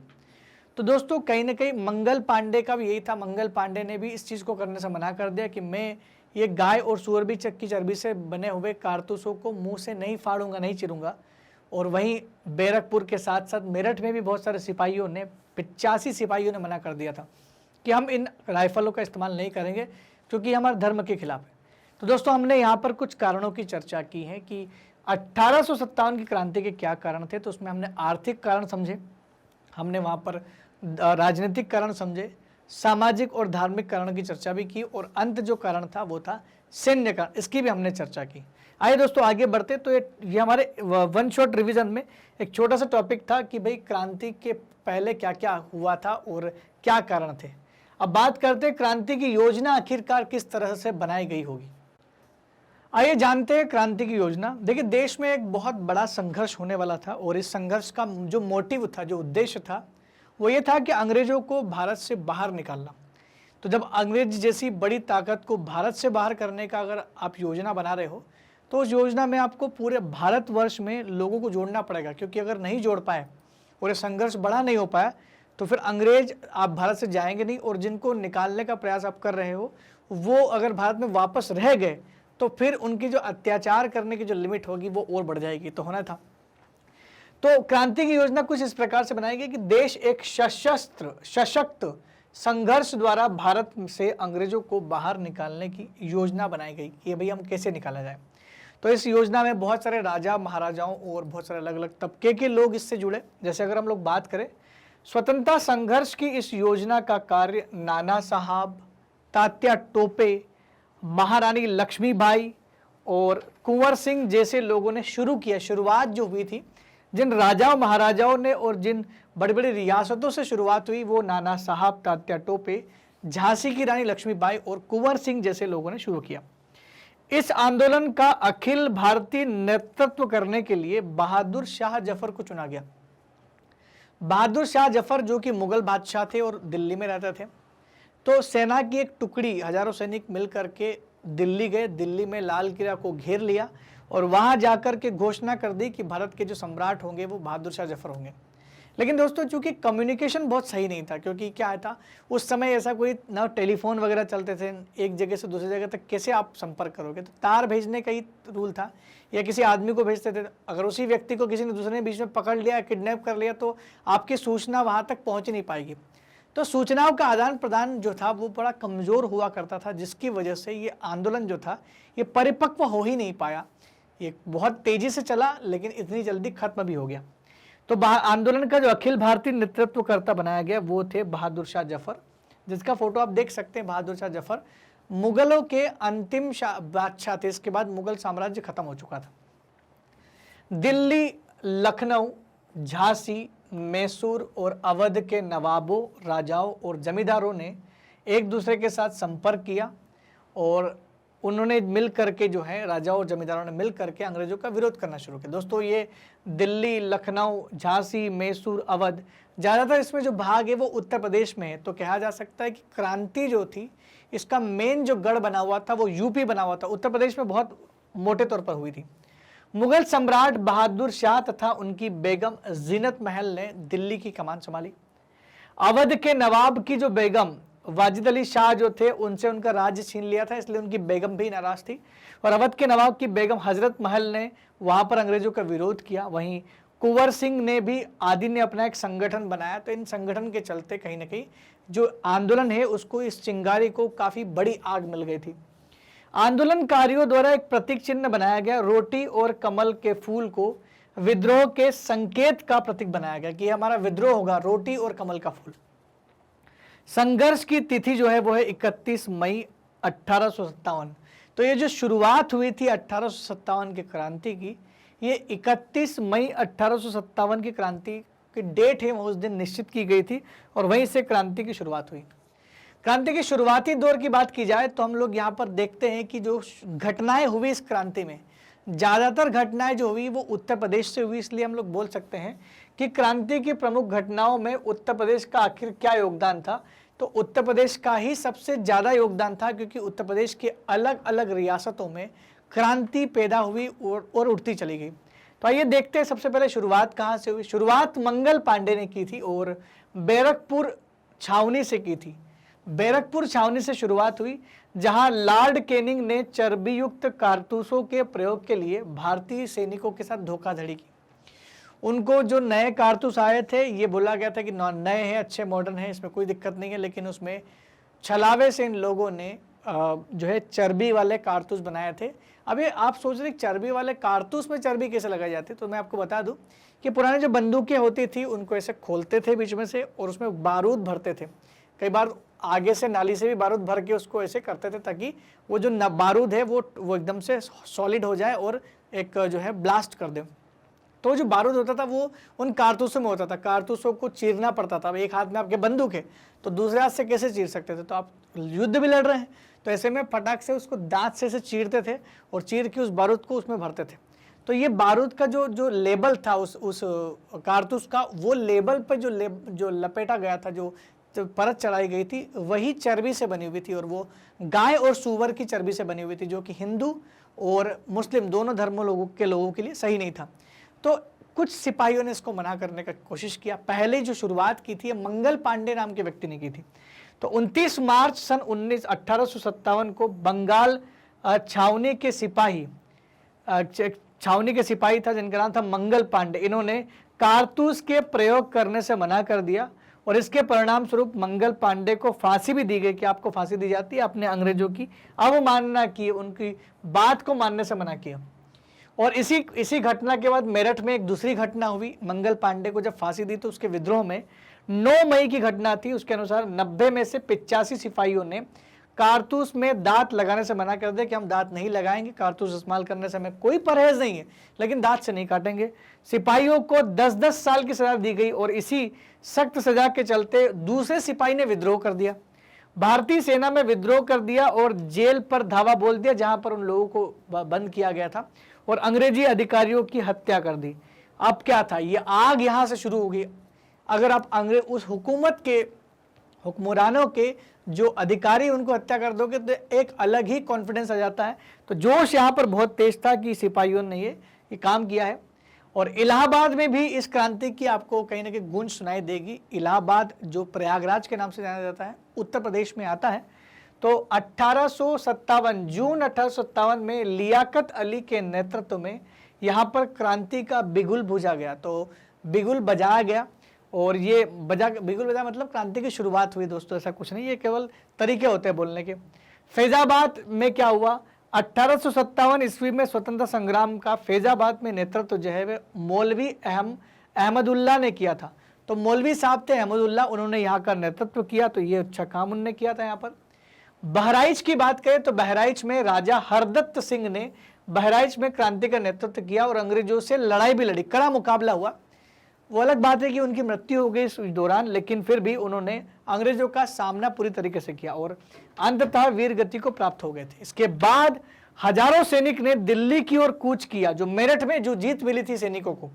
Speaker 1: तो दोस्तों कहीं ना कहीं मंगल पांडे का भी यही था। मंगल पांडे ने भी इस चीज़ को करने से मना कर दिया कि मैं ये गाय और सूअर की चर्बी से बने हुए कारतूसों को मुंह से नहीं फाड़ूंगा, नहीं चिरूंगा। और वहीं बैरकपुर के साथ साथ मेरठ में भी बहुत सारे सिपाहियों ने, 85 सिपाहियों ने मना कर दिया था कि हम इन राइफलों का इस्तेमाल नहीं करेंगे क्योंकि हमारे धर्म के खिलाफ है। तो दोस्तों हमने यहाँ पर कुछ कारणों की चर्चा की है कि 1857 की क्रांति के क्या कारण थे। तो उसमें हमने आर्थिक कारण समझे, हमने वहाँ पर राजनीतिक कारण समझे, सामाजिक और धार्मिक कारण की चर्चा भी की और अंत जो कारण था वो था सैन्य कारण, इसकी भी हमने चर्चा की। आइए दोस्तों आगे बढ़ते। तो ये हमारे वन शॉट रिवीजन में एक छोटा सा टॉपिक था कि भाई क्रांति के पहले क्या क्या हुआ था और क्या कारण थे। अब बात करते हैं क्रांति की योजना आखिरकार किस तरह से बनाई गई होगी। आइए जानते हैं क्रांति की योजना। देखिए देश में एक बहुत बड़ा संघर्ष होने वाला था और इस संघर्ष का जो मोटिव था, जो उद्देश्य था, वो ये था कि अंग्रेजों को भारत से बाहर निकालना। तो जब अंग्रेज जैसी बड़ी ताकत को भारत से बाहर करने का अगर आप योजना बना रहे हो तो उस योजना में आपको पूरे भारतवर्ष में लोगों को जोड़ना पड़ेगा, क्योंकि अगर नहीं जोड़ पाए और ये संघर्ष बड़ा नहीं हो पाया तो फिर अंग्रेज आप भारत से जाएंगे नहीं, और जिनको निकालने का प्रयास आप कर रहे हो वो अगर भारत में वापस रह गए तो फिर उनकी जो अत्याचार करने की जो लिमिट होगी वो और बढ़ जाएगी। तो होना था। तो क्रांति की योजना कुछ इस प्रकार से बनाई गई कि देश एक सशक्त संघर्ष द्वारा भारत से अंग्रेजों को बाहर निकालने की योजना बनाई गई कि भाई हम कैसे निकाला जाए। तो इस योजना में बहुत सारे राजा महाराजाओं और बहुत सारे अलग अलग तबके के लोग इससे जुड़े। जैसे अगर हम लोग बात करें स्वतंत्रता संघर्ष की, इस योजना का कार्य नाना साहब, तात्या टोपे, महारानी लक्ष्मीबाई और कुंवर सिंह जैसे लोगों ने शुरू किया। शुरुआत जो हुई थी, जिन राजाओं महाराजाओं ने और जिन बड़ी बड़ी रियासतों से शुरुआत हुई, वो नाना साहब, तात्या टोपे, झांसी की रानी लक्ष्मीबाई और कुंवर सिंह जैसे लोगों ने शुरू किया। इस आंदोलन का अखिल भारतीय नेतृत्व करने के लिए बहादुर शाह जफर को चुना गया। बहादुर शाह जफर जो कि मुगल बादशाह थे और दिल्ली में रहते थे, तो सेना की एक टुकड़ी, हजारों सैनिक मिल करके दिल्ली गए। दिल्ली में लाल किला को घेर लिया और वहां जाकर के घोषणा कर दी कि भारत के जो सम्राट होंगे वो बहादुर शाह जफर होंगे। लेकिन दोस्तों चूंकि कम्युनिकेशन बहुत सही नहीं था, क्योंकि क्या था उस समय ऐसा कोई ना टेलीफोन वगैरह चलते थे, एक जगह से दूसरी जगह तक कैसे आप संपर्क करोगे। तो तार भेजने का ही रूल था, या किसी आदमी को भेजते थे। अगर उसी व्यक्ति को किसी ने दूसरे ने बीच में पकड़ लिया, किडनैप कर लिया, तो आपकी सूचना वहां तक पहुंच नहीं पाएगी। तो सूचनाओं का आदान प्रदान जो था वो बड़ा कमजोर हुआ करता था, जिसकी वजह से ये आंदोलन जो था ये परिपक्व हो ही नहीं पाया। ये बहुत तेजी से चला लेकिन इतनी जल्दी खत्म भी हो गया। तो आंदोलन का जो अखिल भारतीय नेतृत्वकर्ता बनाया गया वो थे बहादुर शाह जफर, जिसका फोटो आप देख सकते हैं। बहादुर शाह जफर मुगलों के अंतिम बादशाह थे। इसके बाद मुगल साम्राज्य खत्म हो चुका था। दिल्ली, लखनऊ, झांसी, मैसूर और अवध के नवाबों, राजाओं और जमींदारों ने एक दूसरे के साथ संपर्क किया और उन्होंने मिल करके जो है राजाओं और जमींदारों ने मिल करके अंग्रेजों का विरोध करना शुरू किया। दोस्तों ये दिल्ली, लखनऊ, झांसी, मैसूर, अवध, ज़्यादातर इसमें जो भाग है वो उत्तर प्रदेश में है। तो कहा जा सकता है कि क्रांति जो थी इसका मेन जो गढ़ बना हुआ था वो यूपी बना हुआ था, उत्तर प्रदेश में बहुत मोटे तौर पर हुई थी। मुगल सम्राट बहादुर शाह तथा उनकी बेगम जीनत महल ने दिल्ली की कमान संभाली। अवध के नवाब की जो बेगम वाजिद अली शाह जो थे उनसे उनका राज्य छीन लिया था, इसलिए उनकी बेगम भी नाराज थी और अवध के नवाब की बेगम हजरत महल ने वहाँ पर अंग्रेजों का विरोध किया। वहीं कुंवर सिंह ने भी आदि ने अपना एक संगठन बनाया। तो इन संगठन के चलते कहीं ना कहीं जो आंदोलन है उसको, इस चिंगारी को काफ़ी बड़ी आग मिल गई थी। आंदोलनकारियों द्वारा एक प्रतीक चिन्ह बनाया गया, रोटी और कमल के फूल को विद्रोह के संकेत का प्रतीक बनाया गया कि हमारा विद्रोह होगा, रोटी और कमल का फूल। संघर्ष की तिथि जो है वो है 31 मई 1857। तो ये जो शुरुआत हुई थी 1857 की क्रांति की, ये 31 मई 1857 की क्रांति की डेट है, वो उस दिन निश्चित की गई थी और वहीं से क्रांति की शुरुआत हुई। क्रांति के शुरुआती दौर की बात की जाए तो हम लोग यहाँ पर देखते हैं कि जो घटनाएं हुई इस क्रांति में, ज़्यादातर घटनाएं जो हुई वो उत्तर प्रदेश से हुई। इसलिए हम लोग बोल सकते हैं कि क्रांति की प्रमुख घटनाओं में उत्तर प्रदेश का आखिर क्या योगदान था। तो उत्तर प्रदेश का ही सबसे ज़्यादा योगदान था, क्योंकि उत्तर प्रदेश के अलग अलग रियासतों में क्रांति पैदा हुई और उठती चली गई। तो आइए देखते हैं सबसे पहले शुरुआत कहाँ से हुई। शुरुआत मंगल पांडे ने की थी और बैरकपुर छावनी से की थी। बैरकपुर छावनी से शुरुआत हुई, जहां लॉर्ड कैनिंग ने चर्बी युक्त कारतूसों के प्रयोग के लिए भारतीय सैनिकों के साथ धोखाधड़ी की। उनको जो नए कारतूस आए थे, ये बोला गया था कि नए हैं, अच्छे मॉडर्न हैं, इसमें कोई दिक्कत नहीं है, लेकिन उसमें छलावे से इन लोगों ने जो है चर्बी वाले कारतूस बनाए थे। अभी आप सोच रहे चर्बी वाले कारतूस में चर्बी कैसे लगाई जाती, तो मैं आपको बता दूं कि पुराने जो बंदूकें होती थी उनको ऐसे खोलते थे बीच में से और उसमें बारूद भरते थे। कई बार आगे से नाली से भी बारूद भर के उसको ऐसे करते थे ताकि वो जो बारूद है वो एकदम से सॉलिड हो जाए और एक जो है ब्लास्ट कर दे। तो जो बारूद होता था वो उन कारतूसों में होता था, कारतूसों को चीरना पड़ता था। अब एक हाथ में आपके बंदूक है तो दूसरे हाथ से कैसे चीर सकते थे, तो आप युद्ध भी लड़ रहे हैं, तो ऐसे में फटाक से उसको दांत से ऐसे चीरते थे और चीर के उस बारूद को उसमें भरते थे। तो ये बारूद का जो लेबल था उस कारतूस का, वो लेबल पर जो लपेटा गया था, जो परत चढ़ाई गई थी, वही चर्बी से बनी हुई थी और वो गाय और सूअर की चर्बी से बनी हुई थी, जो कि हिंदू और मुस्लिम दोनों धर्मों लोगों के लिए सही नहीं था। तो कुछ सिपाहियों ने इसको मना करने का कोशिश किया। पहले जो शुरुआत की थी मंगल पांडे नाम के व्यक्ति ने की थी। तो 29 मार्च सन 1857 को बंगाल छावनी के सिपाही था जिनका नाम था मंगल पांडे, इन्होंने कारतूस के प्रयोग करने से मना कर दिया और इसके परिणाम स्वरूप मंगल पांडे को फांसी भी दी गई कि आपको फांसी दी जाती है, आपने अंग्रेजों की अवमानना की, उनकी बात को मानने से मना किया। और इसी घटना के बाद मेरठ में एक दूसरी घटना हुई। मंगल पांडे को जब फांसी दी तो उसके विद्रोह में 9 मई की घटना थी। उसके अनुसार 90 में से 85 सिपाहियों ने कारतूस में दांत लगाने से मना कर दिया कि हम दांत नहीं लगाएंगे, कारतूस इस्तेमाल करने से हमें कोई परहेज नहीं है, लेकिन दांत से नहीं काटेंगे। सिपाहियों को 10-10 साल की सजा दी गई और इसी सख्त सजा के चलते दूसरे सिपाही ने विद्रोह कर दिया, भारतीय सेना में विद्रोह कर दिया और जेल पर धावा बोल दिया जहां पर उन लोगों को बंद किया गया था और अंग्रेजी अधिकारियों की हत्या कर दी। अब क्या था, ये आग यहां से शुरू हो गई। अगर आप उस हुकूमत के हुक्मरानों के जो अधिकारी उनको हत्या कर दोगे तो एक अलग ही कॉन्फिडेंस आ जाता है। तो जोश यहाँ पर बहुत तेज था कि सिपाहियों ने ये काम किया है। और इलाहाबाद में भी इस क्रांति की आपको कहीं ना कहीं गूंज सुनाई देगी। इलाहाबाद जो प्रयागराज के नाम से जाना जाता है, उत्तर प्रदेश में आता है। तो 1857 जून 1857 में लियाकत अली के नेतृत्व में यहाँ पर क्रांति का बिगुल बजा गया। तो बिगुल बजाया गया और ये बिगुल बजा मतलब क्रांति की शुरुआत हुई दोस्तों, ऐसा कुछ नहीं, ये केवल तरीके होते हैं बोलने के। फैजाबाद में क्या हुआ, 1857 ईस्वी में स्वतंत्रता संग्राम का फैजाबाद में नेतृत्व जो है वह मौलवी अहमदुल्ला ने किया था। तो मौलवी साहब थे अहमदुल्ला, उन्होंने यहाँ का नेतृत्व किया, तो ये अच्छा काम उन्होंने किया था। यहाँ पर बहराइच की बात करें तो बहराइच में राजा हरदत्त सिंह ने बहराइच में क्रांति का नेतृत्व किया और अंग्रेजों से लड़ाई भी लड़ी, कड़ा मुकाबला हुआ। वो अलग बात है कि उनकी मृत्यु हो गई इस दौरान, लेकिन फिर भी उन्होंने अंग्रेजों का सामना पूरी तरीके से किया और अंततः वीर गति को प्राप्त हो गए थे। इसके बाद हजारों सैनिक ने दिल्ली की ओर कूच किया। जो मेरठ में जो जीत मिली थी सैनिकों को,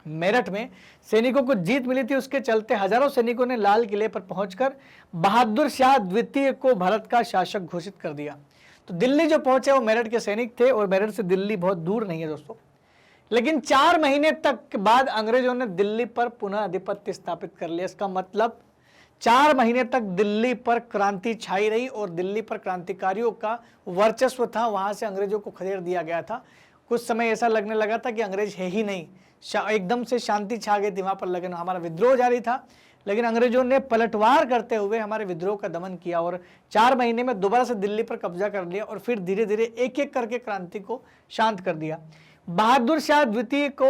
Speaker 1: मेरठ में सैनिकों को जीत मिली थी, उसके चलते हजारों सैनिकों ने लाल किले पर पहुंचकर बहादुर शाह द्वितीय को भारत का शासक घोषित कर दिया। तो दिल्ली जो पहुंचे वो मेरठ के सैनिक थे और मेरठ से दिल्ली बहुत दूर नहीं है दोस्तों। लेकिन 4 महीने तक के बाद अंग्रेजों ने दिल्ली पर पुनः आधिपत्य स्थापित कर लिया। इसका मतलब 4 महीने तक दिल्ली पर क्रांति छाई रही और दिल्ली पर क्रांतिकारियों का वर्चस्व था, वहां से अंग्रेजों को खदेड़ दिया गया था। कुछ समय ऐसा लगने लगा था कि अंग्रेज है ही नहीं, एकदम से शांति छा गई थी वहां पर, लेकिन हमारा विद्रोह जारी था। लेकिन अंग्रेजों ने पलटवार करते हुए हमारे विद्रोह का दमन किया और 4 महीने में दोबारा से दिल्ली पर कब्जा कर लिया और फिर धीरे धीरे एक एक करके क्रांति को शांत कर दिया। बहादुर शाह द्वितीय को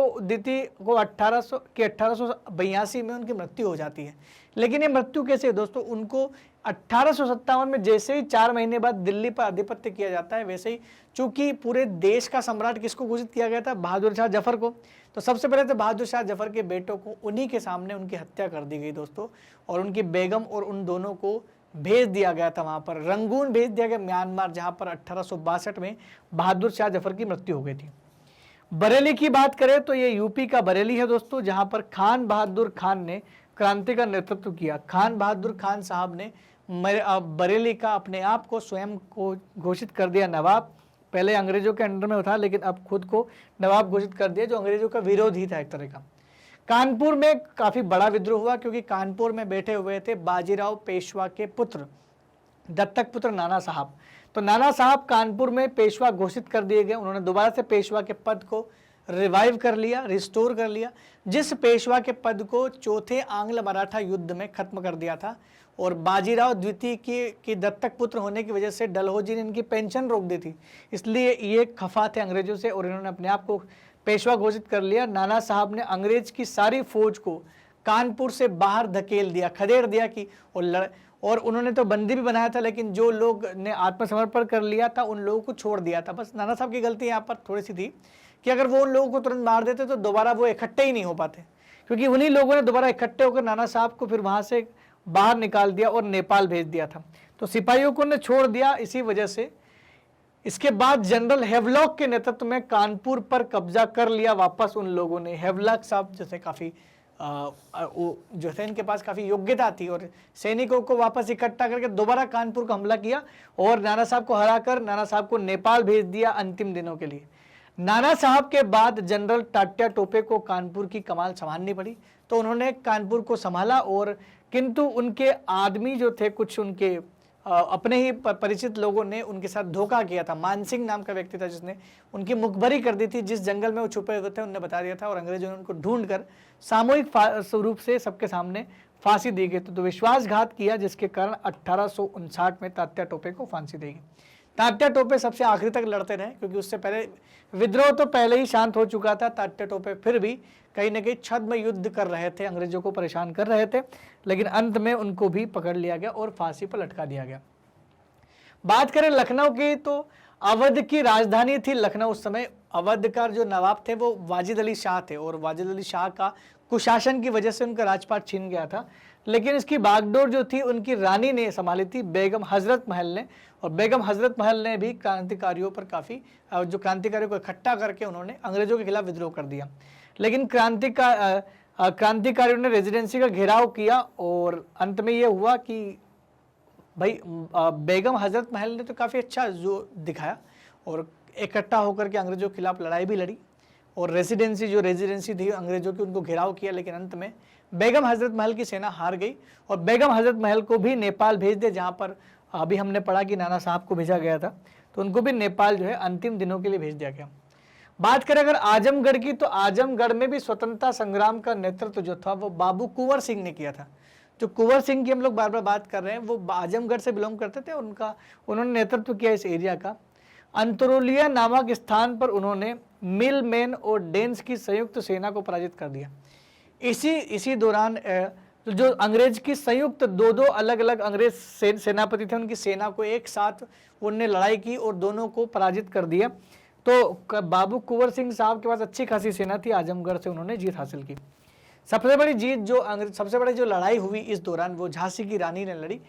Speaker 1: 1882 में उनकी मृत्यु हो जाती है। लेकिन ये मृत्यु कैसे है दोस्तों? उनको 1857 में जैसे ही 4 महीने बाद दिल्ली पर आधिपत्य किया जाता है, वैसे ही चूंकि पूरे देश का सम्राट किसको घोषित किया गया था? बहादुर शाह जफर को। तो सबसे पहले तो बहादुर शाह जफर के बेटों को उन्हीं के सामने उनकी हत्या कर दी गई दोस्तों, और उनकी बेगम और उन दोनों को भेज दिया गया था वहां पर, रंगून भेज दिया गया म्यांमार, जहां पर 1862 में बहादुर शाह जफर की मृत्यु हो गई थी। बरेली की बात करें तो ये यूपी का बरेली है दोस्तों, जहां पर खान बहादुर खान ने क्रांति का नेतृत्व किया। खान बहादुर खान साहब ने बरेली का अपने आप को स्वयं को घोषित कर दिया नवाब। पहले अंग्रेजों के अंडर में था, लेकिन अब खुद को नवाब घोषित कर दिया, जो अंग्रेजों का विरोध ही था एक तरह का। कानपुर में काफी बड़ा विद्रोह हुआ, क्योंकि कानपुर में बैठे हुए थे बाजीराव पेशवा के पुत्र, दत्तक पुत्र नाना साहब। तो नाना साहब कानपुर में पेशवा घोषित कर दिए गए। उन्होंने दोबारा से पेशवा के पद को रिवाइव कर लिया, रिस्टोर कर लिया, जिस पेशवा के पद को चौथे आंग्ल मराठा युद्ध में खत्म कर दिया था। और बाजीराव द्वितीय की दत्तक पुत्र होने की वजह से डलहौजी ने इनकी पेंशन रोक दी थी, इसलिए ये खफा थे अंग्रेजों से और इन्होंने अपने आप को पेशवा घोषित कर लिया। नाना साहब ने अंग्रेज की सारी फौज को कानपुर से बाहर धकेल दिया, खदेड़ दिया कि और उन्होंने तो बंदी भी बनाया था, लेकिन जो लोग ने आत्मसमर्पण कर लिया था उन लोगों को छोड़ दिया था। बस नाना साहब की गलती यहाँ पर थोड़ी सी थी कि अगर वो उन लोगों को तुरंत मार देते तो दोबारा वो इकट्ठे ही नहीं हो पाते, क्योंकि उन्हीं लोगों ने दोबारा इकट्ठे होकर नाना साहब को फिर वहां से बाहर निकाल दिया और नेपाल भेज दिया था। तो सिपाहियों को ने छोड़ दिया इसी वजह से। इसके बाद जनरल हेवलॉक के नेतृत्व में कानपुर पर कब्जा कर लिया वापस उन लोगों ने। हेवलॉक साहब जैसे काफी जो थे इनके पास काफी योग्यता थी, और सैनिकों को वापस इकट्ठा करके दोबारा कानपुर को हमला किया और नाना साहब को हराकर नाना साहब को नेपाल भेज दिया अंतिम दिनों के लिए। नाना साहब के बाद जनरल तात्या टोपे को कानपुर की कमान संभालनी पड़ी, तो उन्होंने कानपुर को संभाला। और किंतु उनके आदमी जो थे, कुछ उनके अपने ही परिचित लोगों ने उनके साथ धोखा किया था। मानसिंह नाम का व्यक्ति था जिसने उनकी मुखबरी कर दी थी, जिस जंगल में वो छुपे हुए थे उन्होंने बता दिया था, और अंग्रेजों ने उनको ढूंढकर सामूहिक रूप से सबके सामने फांसी दी गई। तो विश्वासघात किया, जिसके कारण 1859 में तात्या टोपे को फांसी दी गई। तात्या टोपे सबसे आखिरी तक लड़ते रहे, क्योंकि उससे पहले विद्रोह तो पहले ही शांत हो चुका था। तात्या टोपे फिर भी कहीं ना कहीं छद्म युद्ध कर रहे थे, अंग्रेजों को परेशान कर रहे थे, लेकिन अंत में उनको भी पकड़ लिया गया और फांसी पर लटका दिया गया। बात करें लखनऊ की, तो अवध की राजधानी थी लखनऊ। उस समय अवध का जो नवाब थे वो वाजिद अली शाह थे, और वाजिद अली शाह का कुशासन की वजह से उनका राजपाट छीन गया था। लेकिन इसकी बागडोर जो थी उनकी रानी ने संभाली थी, बेगम हजरत महल ने। और बेगम हजरत महल ने भी क्रांतिकारियों पर काफ़ी जो क्रांतिकारियों को इकट्ठा करके उन्होंने अंग्रेजों के खिलाफ विद्रोह कर दिया। लेकिन क्रांतिकारियों ने रेजिडेंसी का घेराव किया, और अंत में ये हुआ कि भाई बेगम हजरत महल ने तो काफ़ी अच्छा जो दिखाया और इकट्ठा होकर के अंग्रेजों के खिलाफ लड़ाई भी लड़ी, और रेजिडेंसी थी अंग्रेजों की उनको घेराव किया। लेकिन अंत में बेगम हजरत महल की सेना हार गई, और बेगम हजरत महल को भी नेपाल भेज दिया, जहाँ पर अभी हमने पढ़ा कि नाना साहब को भेजा गया था, तो उनको भी नेपाल जो है अंतिम दिनों के लिए भेज दिया गया। बात करें अगर आजमगढ़ की, तो आजमगढ़ में भी स्वतंत्रता संग्राम का नेतृत्व जो था वो बाबू कुंवर सिंह ने किया था। जो कुंवर सिंह की हम लोग बार बार बात कर रहे हैं, वो आजमगढ़ से बिलोंग करते थे। उन्होंने नेतृत्व किया इस एरिया का। अंतरोलिया नामक स्थान पर उन्होंने मिलमैन और डेंस की संयुक्त सेना को पराजित कर दिया। इसी दौरान जो अंग्रेज की संयुक्त दो अलग अलग अंग्रेज सेनापति थे, उनकी सेना को एक साथ उनने लड़ाई की और दोनों को पराजित कर दिया। तो बाबू कुंवर सिंह साहब के पास अच्छी खासी सेना थी, आजमगढ़ से उन्होंने जीत हासिल की। सबसे बड़ी जीत सबसे बड़ी जो लड़ाई हुई इस दौरान, वो झांसी की रानी ने लड़ी,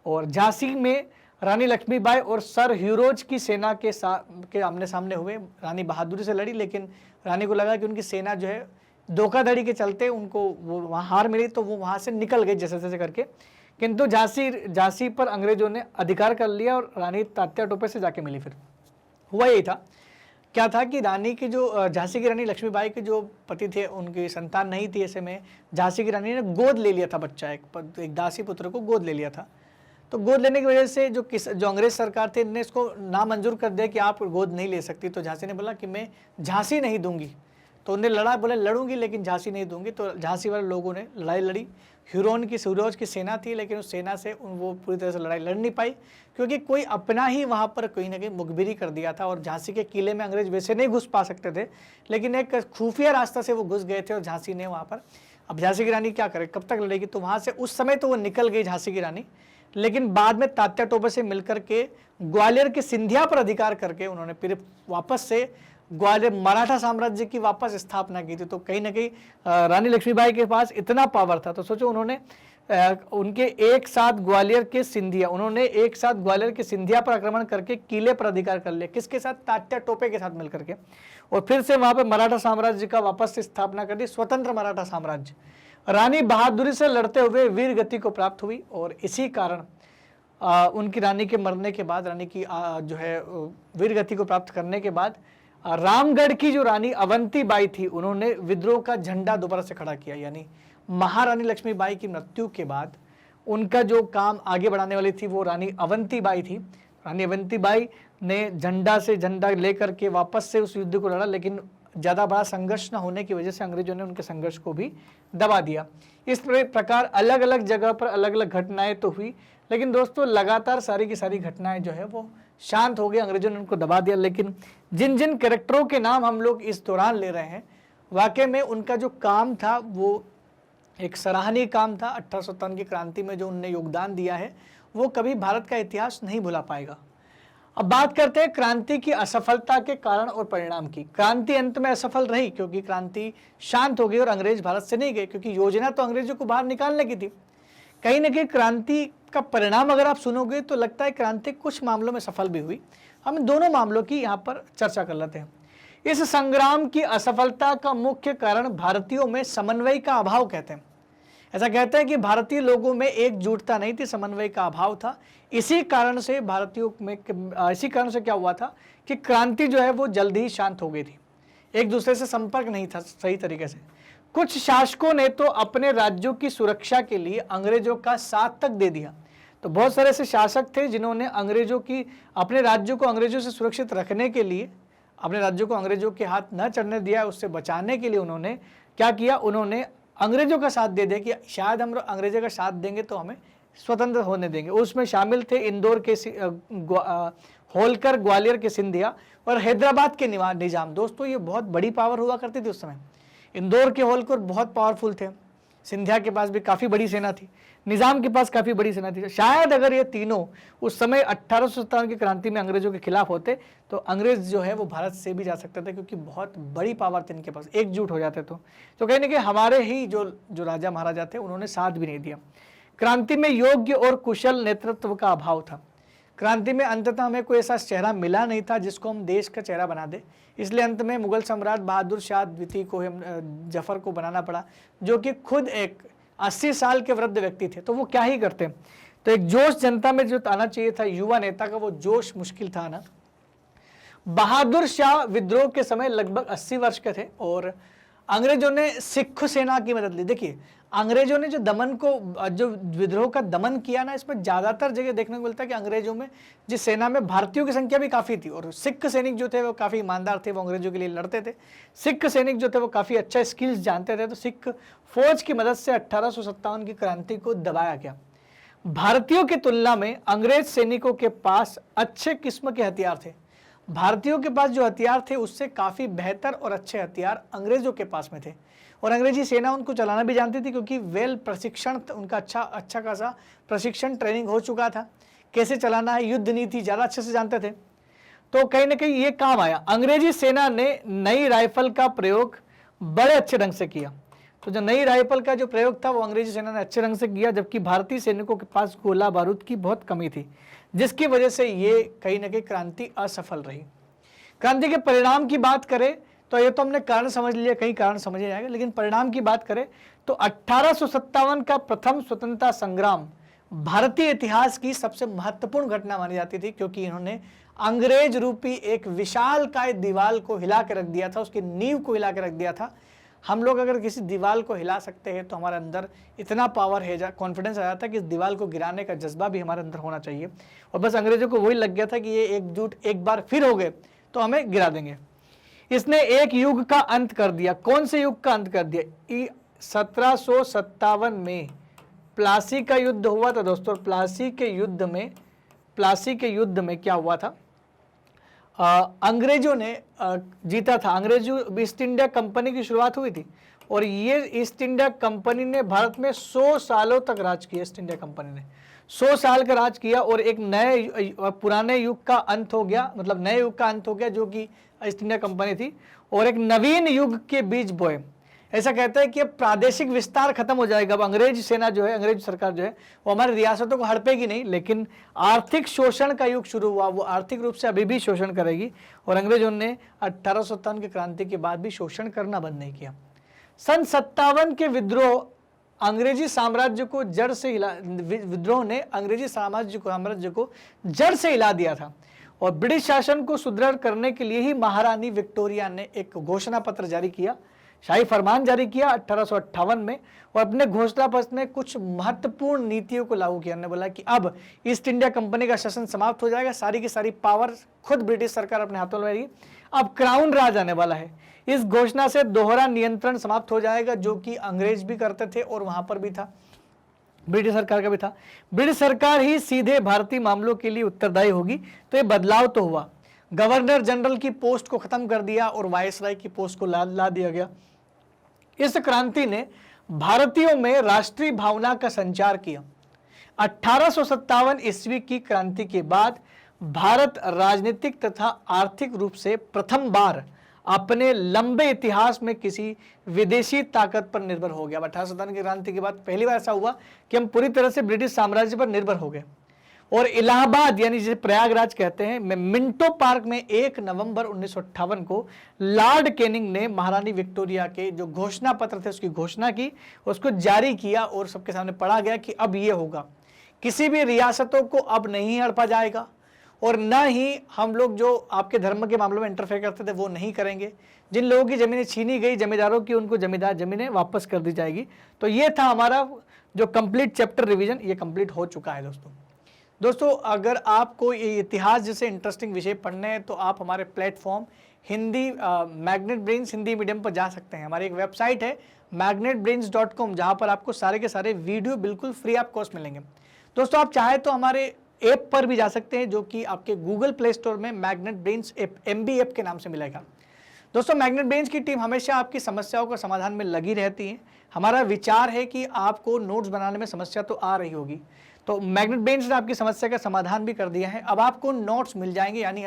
Speaker 1: और झांसी में रानी लक्ष्मीबाई और सर ह्यूरोज की सेना के आमने सामने हुए। रानी बहादुरी से लड़ी, लेकिन रानी को लगा कि उनकी सेना जो है धोखाधड़ी के चलते उनको वो वहाँ हार मिली, तो वो वहाँ से निकल गई जैसे तैसे करके। किंतु झांसी पर अंग्रेजों ने अधिकार कर लिया और रानी तात्या टोपे से जाके मिली। फिर हुआ यही था क्या था कि रानी की जो झांसी की रानी लक्ष्मीबाई के जो पति थे उनकी संतान नहीं थी, ऐसे में झांसी की रानी ने गोद ले लिया था बच्चा, एक दासी पुत्र को गोद ले लिया था। तो गोद लेने की वजह से जो अंग्रेज सरकार थे इन्होंने इसको नामंजूर कर दिया कि आप गोद नहीं ले सकती। तो झांसी ने बोला कि मैं झांसी नहीं दूंगी। तो उन्हें लड़ा, बोले लड़ूंगी लेकिन झांसी नहीं दूंगी। तो झांसी वाले लोगों ने लड़ाई लड़ी। सूरोज की सेना थी, लेकिन उस सेना से वो पूरी तरह से लड़ाई लड़ नहीं पाई, क्योंकि कोई अपना ही वहाँ पर कहीं ना कहीं मुखबिरी कर दिया था। और झांसी के किले में अंग्रेज वैसे नहीं घुस पा सकते थे, लेकिन एक खुफिया रास्ता से वो घुस गए थे और झांसी ने वहाँ पर, अब झांसी की रानी क्या करे, कब तक लड़ेगी। तो वहाँ से उस समय तो वो निकल गई झांसी की रानी, लेकिन बाद में तात्या टोपे से मिलकर के ग्वालियर के सिंधिया पर अधिकार करके उन्होंने फिर वापस से ग्वालियर मराठा साम्राज्य की वापस स्थापना की थी। तो कहीं ना कहीं रानी लक्ष्मीबाई के पास इतना पावर था। तो सोचो उन्होंने उनके एक साथ ग्वालियर के सिंधिया पर आक्रमण करके किले पर अधिकार कर लिया। किसके साथ? तात्या टोपे के साथ मिलकर के। और फिर से वहां पे मराठा साम्राज्य का वापस से स्थापना कर दी, स्वतंत्र मराठा साम्राज्य। रानी बहादुरी से लड़ते हुए वीर गति को प्राप्त हुई। और इसी कारण उनकी रानी के मरने के बाद, रानी की जो है वीर गति को प्राप्त करने के बाद, रामगढ़ की जो रानी अवंती बाई थी उन्होंने विद्रोह का झंडा दोबारा से खड़ा किया। यानी महारानी लक्ष्मीबाई की मृत्यु के बाद उनका जो काम आगे बढ़ाने वाली थी वो रानी अवंती बाई थी। रानी अवंती बाई ने झंडा लेकर के वापस से उस युद्ध को लड़ा, लेकिन ज़्यादा बड़ा संघर्ष न होने की वजह से अंग्रेजों ने उनके संघर्ष को भी दबा दिया। इस प्रकार अलग अलग जगह पर अलग अलग घटनाएं तो हुई, लेकिन दोस्तों लगातार सारी की सारी घटनाएं जो है वो शांत हो गई, अंग्रेजों ने उनको दबा दिया। लेकिन जिन जिन कैरेक्टरों के नाम हम लोग इस दौरान ले रहे हैं, वाकई में उनका जो काम था वो एक सराहनीय काम था। 1857 की क्रांति में जो उनने योगदान दिया है वो कभी भारत का इतिहास नहीं भुला पाएगा। अब बात करते हैं क्रांति की असफलता के कारण और परिणाम की। क्रांति अंत में असफल रही क्योंकि क्रांति शांत हो गई और अंग्रेज भारत से नहीं गए, क्योंकि योजना तो अंग्रेजों को बाहर निकालने की थी। कहीं ना कहीं क्रांति का परिणाम अगर आप सुनोगे तो लगता है क्रांति कुछ मामलों में सफल भी हुई। हम दोनों मामलों की यहाँ पर चर्चा कर लेते हैं। इस संग्राम की असफलता का मुख्य कारण भारतीयों में समन्वय का अभाव कहते हैं। ऐसा कहते हैं कि भारतीय लोगों में एकजुटता नहीं थी, समन्वय का अभाव था। इसी कारण से क्या हुआ था कि क्रांति जो है वो जल्दी ही शांत हो गई थी। एक दूसरे से संपर्क नहीं था सही तरीके से। कुछ शासकों ने तो अपने राज्यों की सुरक्षा के लिए अंग्रेजों का साथ तक दे दिया। तो बहुत सारे ऐसे शासक थे जिन्होंने अपने राज्यों को अंग्रेजों से सुरक्षित रखने के लिए, अपने राज्यों को अंग्रेजों के हाथ न चढ़ने दिया, उससे बचाने के लिए उन्होंने क्या किया, उन्होंने अंग्रेजों का साथ दे दिया कि शायद हम अंग्रेजों का साथ देंगे तो हमें स्वतंत्र होने देंगे। उसमें शामिल थे इंदौर के होलकर, ग्वालियर के सिंधिया और हैदराबाद के निजाम। दोस्तों ये बहुत बड़ी पावर हुआ करती थी उस समय। इंदौर के होलकर बहुत पावरफुल थे, सिंधिया के पास भी काफ़ी बड़ी सेना थी, निजाम के पास काफ़ी बड़ी सेना थी। शायद अगर ये तीनों उस समय 1857 की क्रांति में अंग्रेजों के खिलाफ होते तो अंग्रेज जो है वो भारत से भी जा सकते थे, क्योंकि बहुत बड़ी पावर थी इनके पास, एकजुट हो जाते तो कहीं ना कहीं हमारे ही जो राजा महाराजा थे उन्होंने साथ भी नहीं दिया। क्रांति में योग्य और कुशल नेतृत्व का अभाव था। क्रांति में अंततः हमें कोई ऐसा चेहरा मिला नहीं था जिसको हम देश का चेहरा बना दे, इसलिए अंत में मुगल सम्राट बहादुर शाह द्वितीय को जफर को बनाना पड़ा, जो कि खुद एक 80 साल के वृद्ध व्यक्ति थे। तो वो क्या ही करते, तो एक जोश जनता में जो आना चाहिए था युवा नेता का, वो जोश मुश्किल था ना। बहादुर शाह विद्रोह के समय लगभग 80 वर्ष के थे और अंग्रेजों ने सिख सेना की मदद ली। देखिए अंग्रेजों ने जो विद्रोह का दमन किया ना, इसमें ज्यादातर जगह देखने को मिलता है कि अंग्रेजों में जिस सेना में भारतीयों की संख्या भी काफी थी और सिख सैनिक जो थे वो काफी ईमानदार थे, वो अंग्रेजों के लिए लड़ते थे। सिख सैनिक जो थे वो काफी अच्छा स्किल्स जानते थे। तो सिख फौज की मदद से 1857 की क्रांति को दबाया गया। भारतीयों की तुलना में अंग्रेज सैनिकों के पास अच्छे किस्म के हथियार थे। भारतीयों के पास जो हथियार थे उससे काफ़ी बेहतर और अच्छे हथियार अंग्रेजों के पास में थे और अंग्रेजी सेना उनको चलाना भी जानती थी, क्योंकि प्रशिक्षण उनका अच्छा खासा प्रशिक्षण ट्रेनिंग हो चुका था। कैसे चलाना है, युद्ध नीति ज़्यादा अच्छे से जानते थे। तो कहीं ना कहीं ये काम आया। अंग्रेजी सेना ने नई राइफल का प्रयोग बड़े अच्छे ढंग से किया। तो जो नई राइफल का जो प्रयोग था वो अंग्रेजी सेना ने अच्छे ढंग से किया, जबकि भारतीय सैनिकों के पास गोला बारूद की बहुत कमी थी, जिसकी वजह से ये कहीं ना कहीं क्रांति असफल रही। क्रांति के परिणाम की बात करें तो ये तो हमने कारण समझ लिया, कई कारण समझे जाएंगे, लेकिन परिणाम की बात करें तो 1857 का प्रथम स्वतंत्रता संग्राम भारतीय इतिहास की सबसे महत्वपूर्ण घटना मानी जाती थी, क्योंकि इन्होंने अंग्रेज रूपी एक विशालकाय दीवार को हिला के रख दिया था, उसकी नींव को हिला के रख दिया था। हम लोग अगर किसी दीवार को हिला सकते हैं तो हमारे अंदर इतना पावर है, कॉन्फिडेंस आ जाता है कि इस दीवार को गिराने का जज्बा भी हमारे अंदर होना चाहिए। और बस अंग्रेजों को वही लग गया था कि ये एकजुट एक बार फिर हो गए तो हमें गिरा देंगे। इसने एक युग का अंत कर दिया। कौन से युग का अंत कर दिया? 1757 में प्लासी का युद्ध हुआ था दोस्तों। प्लासी के युद्ध में क्या हुआ था? अंग्रेजों ने जीता था। अंग्रेजों ईस्ट इंडिया कंपनी की शुरुआत हुई थी और ये ईस्ट इंडिया कंपनी ने भारत में 100 सालों तक राज किया। ईस्ट इंडिया कंपनी ने 100 साल का राज किया और एक नए पुराने युग का अंत हो गया, मतलब नए युग का अंत हो गया जो कि ईस्ट इंडिया कंपनी थी, और एक नवीन युग के बीज बोए। ऐसा कहता है कि अब प्रादेशिक विस्तार खत्म हो जाएगा। अब अंग्रेज सेना जो है, अंग्रेज सरकार जो है, वो हमारी रियासतों को हड़पेगी नहीं, लेकिन आर्थिक शोषण का युग शुरू हुआ। वो आर्थिक रूप से अभी भी शोषण करेगी और अंग्रेजों ने 1857 की क्रांति के बाद भी शोषण करना बंद नहीं किया। सन 57 के विद्रोह अंग्रेजी साम्राज्य को जड़ से हिला, विद्रोह ने अंग्रेजी साम्राज्य को जड़ से हिला दिया था और ब्रिटिश शासन को सुदृढ़ करने के लिए ही महारानी विक्टोरिया ने एक घोषणा पत्र जारी किया, शाही फरमान जारी किया 1858 में, और अपने घोषणा पत्र में कुछ महत्वपूर्ण नीतियों को लागू किया। उन्होंने बोला कि अब ईस्ट इंडिया कंपनी का शासन समाप्त हो जाएगा, सारी की सारी पावर खुद ब्रिटिश सरकार अपने हाथों में लेगी, अब क्राउन राज आने वाला है। इस घोषणा से दोहरा नियंत्रण समाप्त हो जाएगा, जो कि अंग्रेज भी करते थे और वहां पर भी था, ब्रिटिश सरकार का भी था। ब्रिटिश सरकार ही सीधे भारतीय मामलों के लिए उत्तरदायी होगी। तो ये बदलाव तो हुआ। गवर्नर जनरल की पोस्ट को खत्म कर दिया और वायसराय की पोस्ट को ला दिया गया। इस क्रांति ने भारतीयों में राष्ट्रीय भावना का संचार किया। 1857 ईस्वी की क्रांति के बाद भारत राजनीतिक तथा आर्थिक रूप से प्रथम बार अपने लंबे इतिहास में किसी विदेशी ताकत पर निर्भर हो गया। 1857 की क्रांति के बाद पहली बार ऐसा हुआ कि हम पूरी तरह से ब्रिटिश साम्राज्य पर निर्भर हो गए। और इलाहाबाद, यानी जिसे प्रयागराज कहते हैं, में मिंटो पार्क में 1 नवंबर 1958 को लॉर्ड कैनिंग ने महारानी विक्टोरिया के जो घोषणा पत्र थे उसकी घोषणा की, उसको जारी किया और सबके सामने पढ़ा गया कि अब ये होगा, किसी भी रियासतों को अब नहीं हड़पा जाएगा और न ही हम लोग जो आपके धर्म के मामलों में इंटरफेयर करते थे वो नहीं करेंगे। जिन लोगों की ज़मीनें छीनी गई जमींदारों की, उनको जमींदार ज़मीनें वापस कर दी जाएगी। तो ये था हमारा जो कंप्लीट चैप्टर रिवीजन, ये कंप्लीट हो चुका है दोस्तों। अगर आपको ये इतिहास जैसे इंटरेस्टिंग विषय पढ़ने हैं तो आप हमारे platform Hindi magnet brains Hindi medium पर जा सकते हैं। हमारी एक वेबसाइट है magnetbrains.com, जहाँ पर आपको सारे के सारे वीडियो बिल्कुल फ्री ऑफ कॉस्ट मिलेंगे। दोस्तों आप चाहे तो हमारे ऐप पर भी जा सकते हैं, जो कि आपके गूगल प्ले स्टोर में magnet brains app MB app के नाम से मिलेगा। दोस्तों मैग्नेट ब्रेन्स की टीम हमेशा आपकी समस्याओं का समाधान में लगी रहती है। हमारा विचार है कि आपको नोट्स बनाने में समस्या तो आ रही होगी, तो मैग्नेट ब्रेन्स ने आपकी समस्या का समाधान भी कर दिया है। अब आपको नोट्स मिल जाएंगे, यानी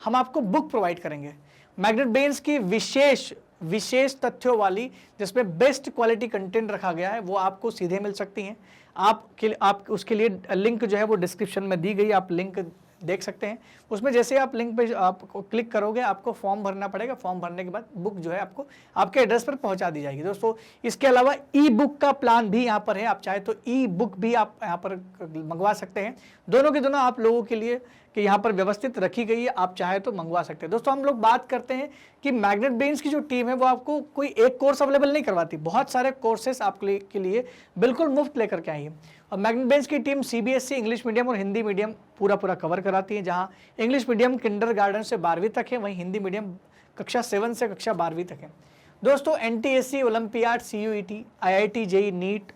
Speaker 1: हम आपको बुक प्रोवाइड करेंगे मैग्नेट ब्रेन्स की विशेष तथ्यों वाली, जिसमें बेस्ट क्वालिटी कंटेंट रखा गया है, वो आपको सीधे मिल सकती हैं। आप उसके लिए लिंक जो है वो डिस्क्रिप्शन में दी गई, आप लिंक देख सकते हैं। उसमें जैसे आप लिंक पे आप क्लिक करोगे आपको फॉर्म भरना पड़ेगा। फॉर्म भरने के बाद बुक जो है आपको आपके एड्रेस पर पहुंचा दी जाएगी। दोस्तों इसके अलावा ई बुक का प्लान भी यहाँ पर है, आप चाहे तो ई बुक भी आप यहाँ पर मंगवा सकते हैं। दोनों के दोनों आप लोगों के लिए कि यहाँ पर व्यवस्थित रखी गई है, आप चाहे तो मंगवा सकते हैं। दोस्तों हम लोग बात करते हैं कि मैग्नेट ब्रेन्स की जो टीम है वो आपको कोई एक कोर्स अवेलेबल नहीं करवाती, बहुत सारे कोर्सेस आपके लिए बिल्कुल मुफ्त लेकर के आई है। और मैग्नेट ब्रेन्स की टीम CBSE इंग्लिश मीडियम और हिंदी मीडियम पूरा कवर कराती है। जहाँ इंग्लिश मीडियम किंडरगार्टन से 12वीं तक है, वहीं हिंदी मीडियम कक्षा 7 से कक्षा 12वीं तक है। दोस्तों NTSC, olympiad, CUET, IIT JEE NEET,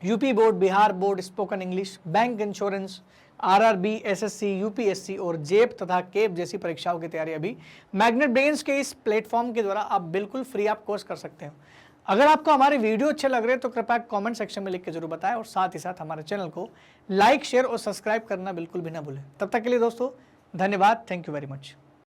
Speaker 1: UP board, Bihar board, spoken English, bank insurance, RRB, SSC, UPSC और जेप तथा केप जैसी परीक्षाओं की तैयारी अभी मैग्नेट ब्रेन्स के इस प्लेटफॉर्म के द्वारा आप बिल्कुल फ्री ऑफ कॉस्ट कर सकते हैं। अगर आपको हमारे वीडियो अच्छे लग रहे हैं तो कृपया कमेंट सेक्शन में लिख के जरूर बताएं और साथ ही साथ हमारे चैनल को लाइक, शेयर और सब्सक्राइब करना बिल्कुल भी ना भूलें। तब तक के लिए दोस्तों धन्यवाद। Thank you very much.